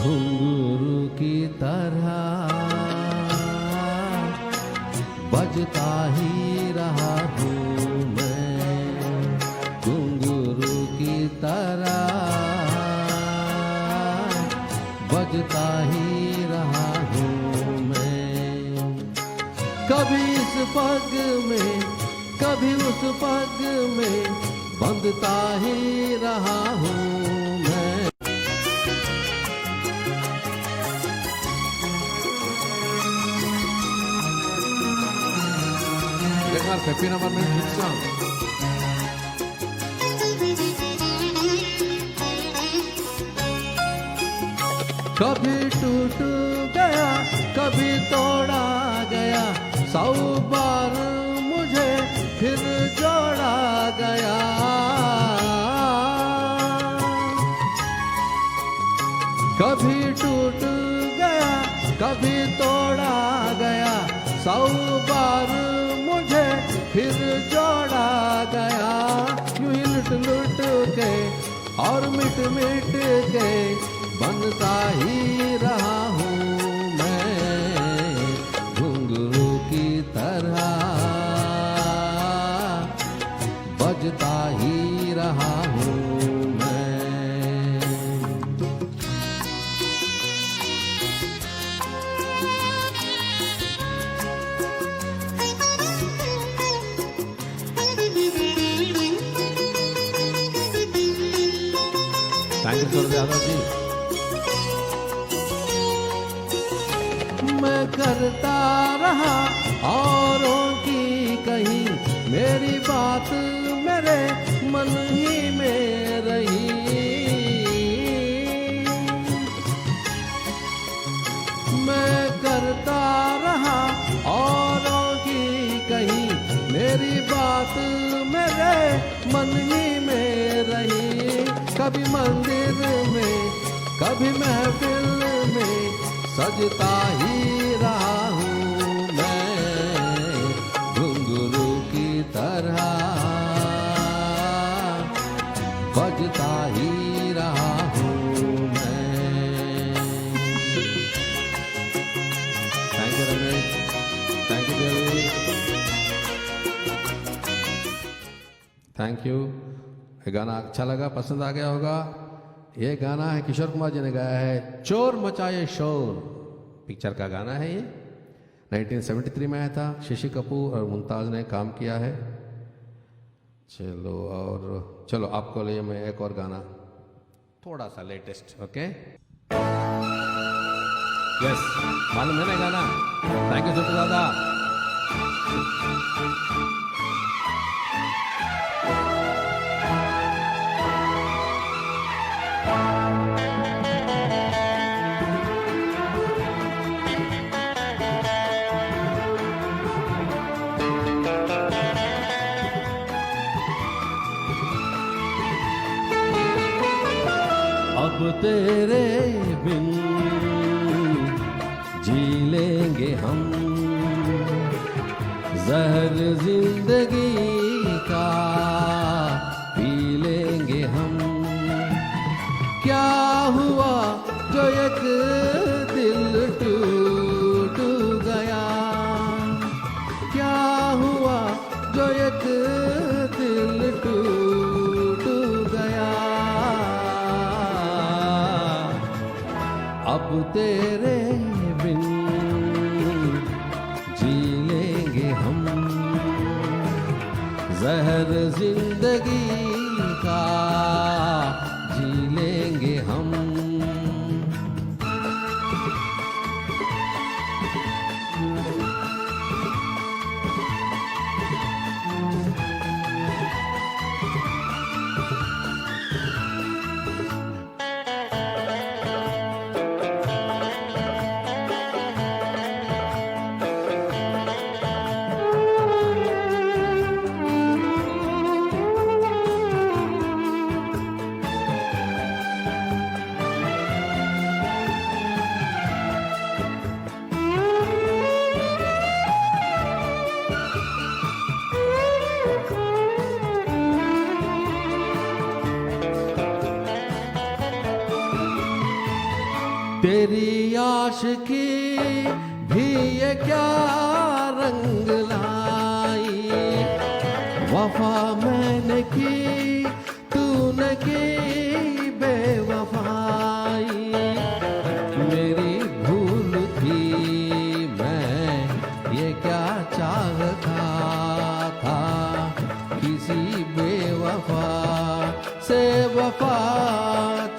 घुंघरू की तरह बजता ही रहा हूँ मैं, घुंघरू की तरह बजता ही रहा हूँ मैं। कभी इस पग में कभी उस पग में बंधता ही रहा हूँ मैं। Peppy number में hit song। कभी टूट गया कभी तोड़ा गया, 100 बार मुझे फिर जोड़ा गया। कभी टूट गया कभी तोड़ा गया, 100 बार मुझे फिर जोड़ा गया। यूं ही लुट लुट के और मिट मिट के बनता ही रहा हूँ मैं, घुंघरू की तरह बजता ही रहा हूँ मैं। Thank you Yadav ji. मैं करता रहा औरों की कहीं, मेरी बात मेरे मन ही में रही। मैं करता रहा औरों की कहीं, मेरी बात मेरे मन ही में रही। कभी मंदिर में कभी महफिल में सजता ही रहा हूँ मैं, घुंघरू की तरह बजता ही रहा हूँ मैं। Thank you Ramesh, thank you Devi, thank you. ये गाना अच्छा लगा, पसंद आ गया होगा। ये गाना है किशोर कुमार जी ने गाया है, चोर मचाए शोर पिक्चर का गाना है। ये 1973 में आया था। शशि कपूर और मुमताज़ ने काम किया है। चलो आपको लिए मैं एक और गाना, थोड़ा सा लेटेस्ट। ओके, यस, मालूम है ना गाना? थैंक यू छोटू दादा। अब तेरे बिन जी लेंगे हम, जहर जिंदगी का पी लेंगे हम। क्या हुआ जो एक दिल टूट गया, क्या हुआ जो एक दिल टूट गया। अब तेरे बिन जी लेंगे हम, जहर जिंदगी का जी लेंगे हम। तेरी आशिकी भी ये क्या रंग लाई, वफा मैंने की तूने की बेवफाई, मेरी भूल थी मैं ये क्या चाहता था, किसी बेवफा से वफा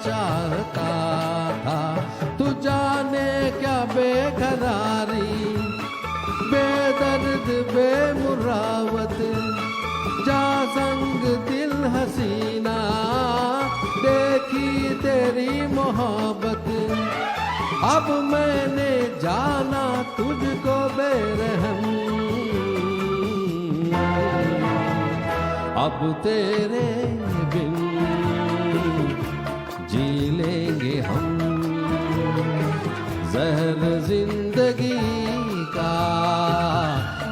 चाहता था। तू जाने क्या बेकरारी, बेदर्द बेमुरावत, जा संग दिल हसीना, देखी तेरी मोहब्बत। अब मैंने जाना तुझको बेरहम, अब तेरे बिन जी लेंगे हम, जहर जिंदगी का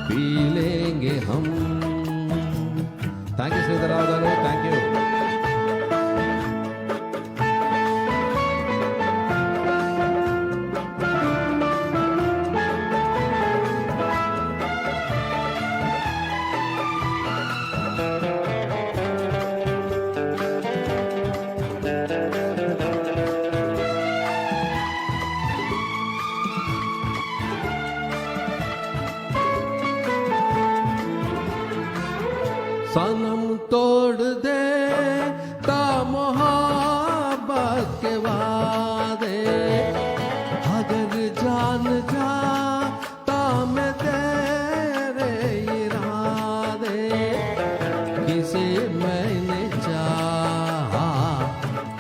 पी लेंगे हम। Thank you Sridhar Rao garu, thank you. सनम तोड़ दे ता मोहब्बत के वादे, अगर जान जा ता मैं तेरे इरादे, किसे मैंने चाहा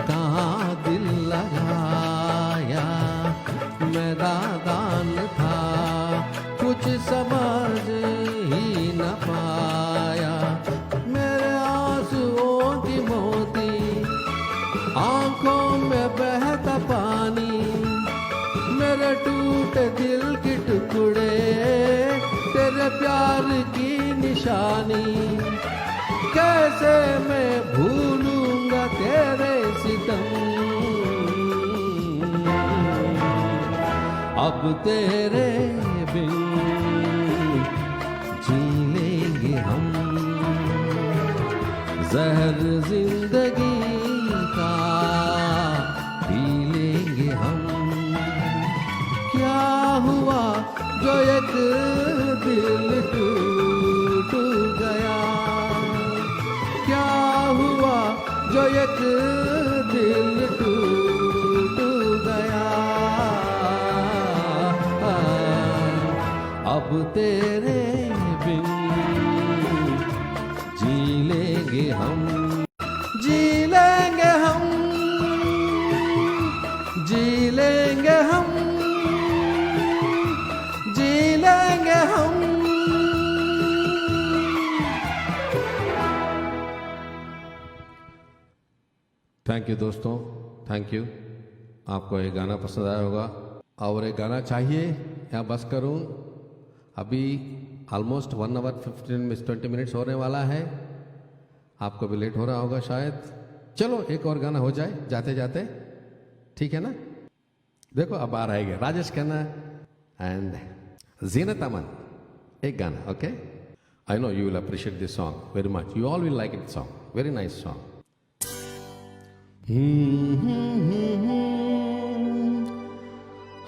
कहाँ दिल लगाया, मैं नादान था कुछ समझ ही न पाया, मेरे आंसुओं की मोती आंखों में बहता पानी, मेरे टूटे दिल के टुकड़े तेरे प्यार की निशानी, कैसे मैं भूलूंगा तेरे सितम, अब तेरे बिन जी लेंगे हम, जहर जिंदगी का पी लेंगे हम। क्या हुआ जो एक दिल टूट गया, क्या हुआ जो एक दिल टूट गया, अब तेरे बिन जी लेंगे हम, जी लेंगे हम, जी लेंगे हम, जी लेंगे हम। थैंक यू दोस्तों, थैंक यू। आपको ये गाना पसंद आया होगा, और एक गाना चाहिए या बस करूं? अभी ऑलमोस्ट 1 आवर 20 मिनट्स होने वाला है, आपको भी लेट हो रहा होगा शायद। चलो एक और गाना हो जाए जाते जाते, ठीक है ना? देखो अब आ रहेगा राजेश खन्ना एंड जीनत अमन, एक गाना, okay? I know you will appreciate this song very much, you all will like it song, very nice song.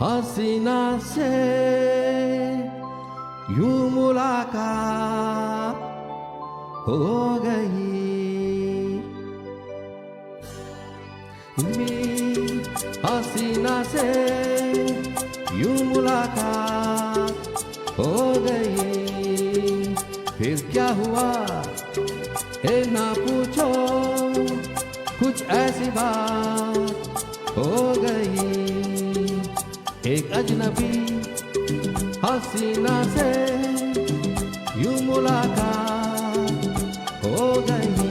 हसीना से यूं मुलाकात हो गई, हसीना से यूं मुलाकात हो गई, फिर क्या हुआ है ना पूछो, कुछ ऐसी बात हो गई, एक अजनबी हसीना से यूं मुलाकात हो गई।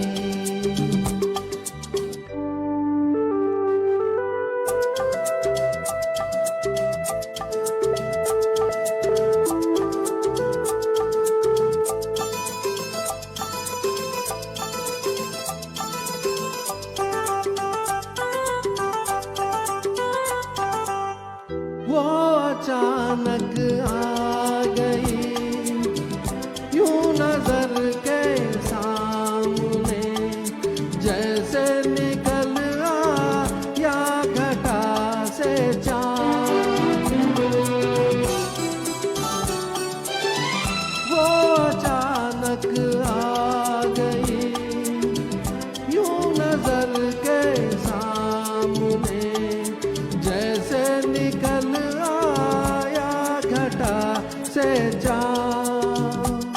से चाँद,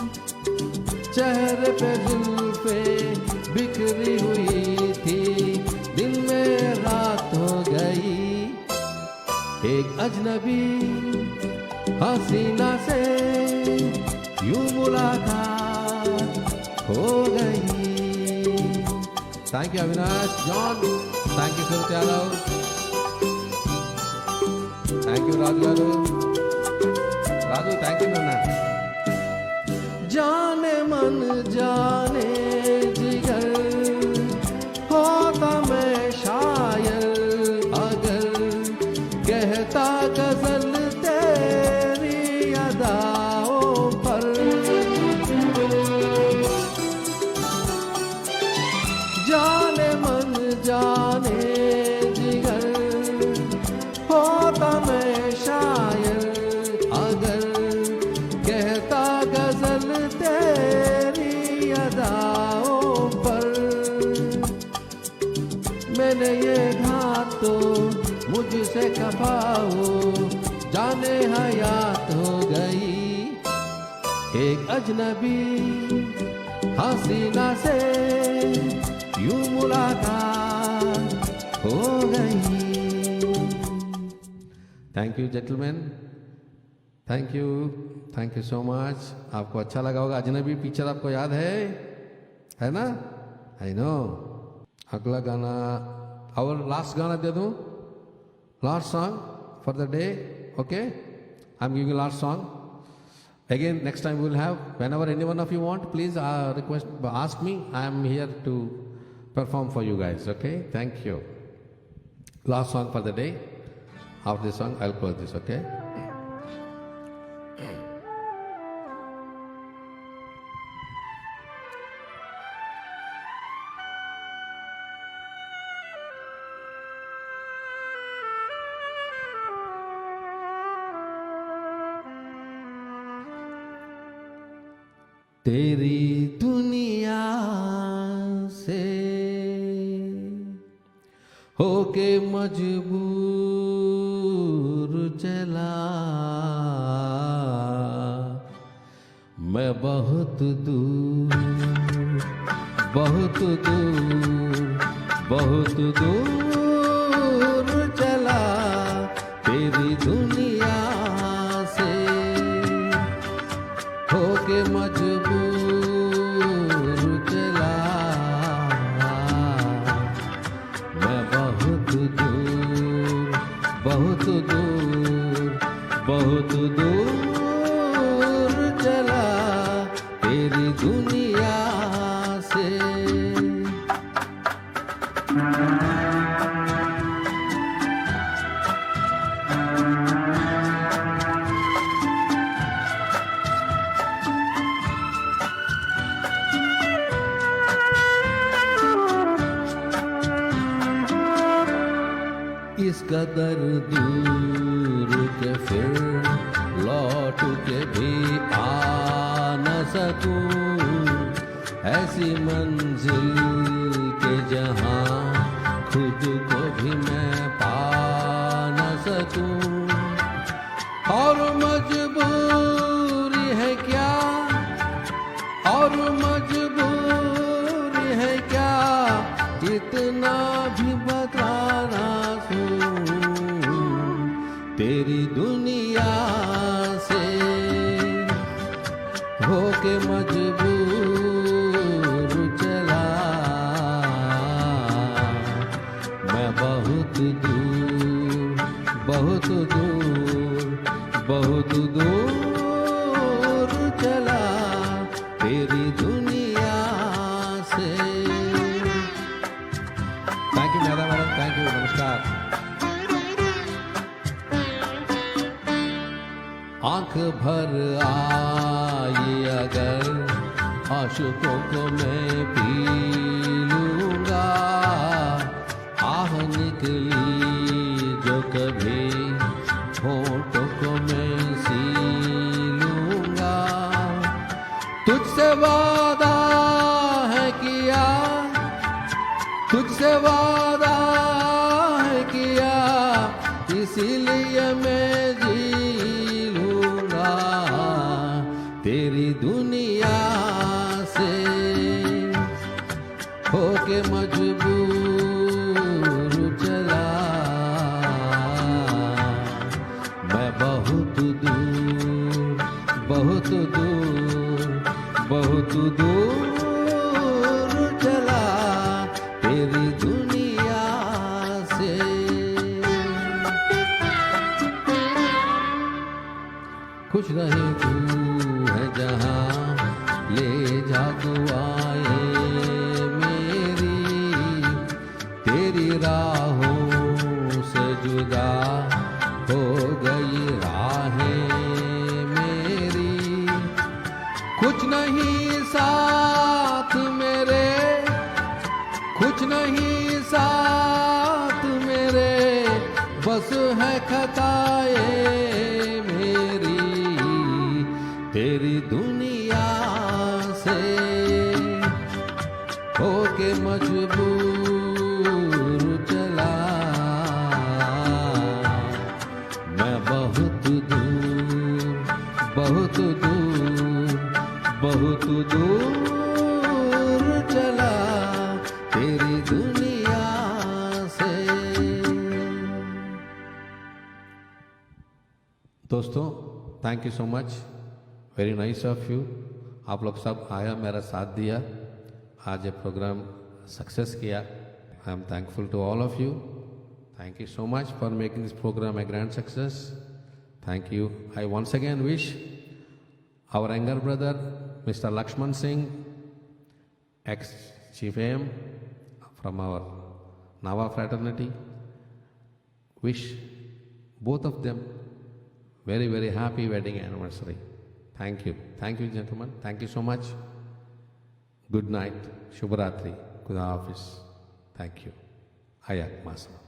चेहरे पे जुल्फे बिखरी हुई थी, दिन में रात हो गई, एक अजनबी हसीना से यूं मुलाकात हो गई। Thank you Avinash John, thank you Suratyarao, thank you Raju garu, Raju thank you नाना। जाने मन जाने जिगर होता मैं शायर, अगर कहता गजल तेरी अदाओं पर। जाने मन जाने जिगर होता मैं शायर, अगर कहता गजल तेरी अदाओं पर। मैंने ये घात तो मुझसे खफा हो, जाने हयात हो गई, एक अजनबी हसीना से यूं मुलाकात हो गई। Thank you gentleman, thank you so much. आपको अच्छा लगा होगा। अजनबी पिक्चर आपको याद है ना? I know. अगला गाना और लास्ट गाना दे दूं, last song for the day, okay? I am giving last song. Again, next time we'll have, whenever any one of you want, please ask me. I am here to perform for you guys, okay? Thank you. Last song for the day. After this song, I'll close this, okay? तेरी दुनिया से होके मजबूर चला मैं, बहुत दूर बहुत दूर बहुत दूर चला तेरी दुनिया से होके मजबूर चला मैं, बहुत दूर बहुत दूर बहुत दूर चला तेरी दुनिया से। इस कदर दूर के फिर लौट के भी आ न सकूं, ऐसी मंजिल के जहां खुद को भी मैं पा न सकूं। और मजबूरी है क्या, और मजबूरी है क्या, इतना भी बताना तेरी दुनिया से होके मजबूर चला मैं, बहुत दूर बहुत दूर बहुत दूर चला तेरी दुनिया से। Thank you madam, thank you, नमस्कार। आंख भर आई अगर आशुकों को मैं पी लूंगा, आह निकली जो कभी होठों को मैं सी लूंगा। तुझसे वादा है किया, तुझसे वादा है किया, इसीलिए मैं जी तेरी दुनिया से होके मजबूर चला मैं बहुत दूर बहुत दूर बहुत दूर चला तेरी दुनिया से कुछ नहीं तू है जहां ले जा दुआएं मेरी तेरी राहों से जुदा हो गई राहें मेरी कुछ नहीं साथ मेरे कुछ नहीं साथ मेरे बस है खताएं मेरी तेरी दुनिया से होके मजबूर चला मैं बहुत दूर बहुत दूर बहुत दूर चला तेरी दुनिया से। दोस्तों thank you so much, very nice of you. आप लोग सब आया मेरा साथ दिया, आज ये प्रोग्राम सक्सेस किया। I am thankful to all of you. Thank you so much for making this programme a grand success. Thank you. I once again wish our younger brother Mr. Lakshman Singh, ex-Chief AM from our Nava fraternity, wish both of them very, very happy wedding anniversary. Thank you. Thank you, gentlemen. Thank you so much. Good night. Shubharatri. Good office. Thank you. Ayak Masala.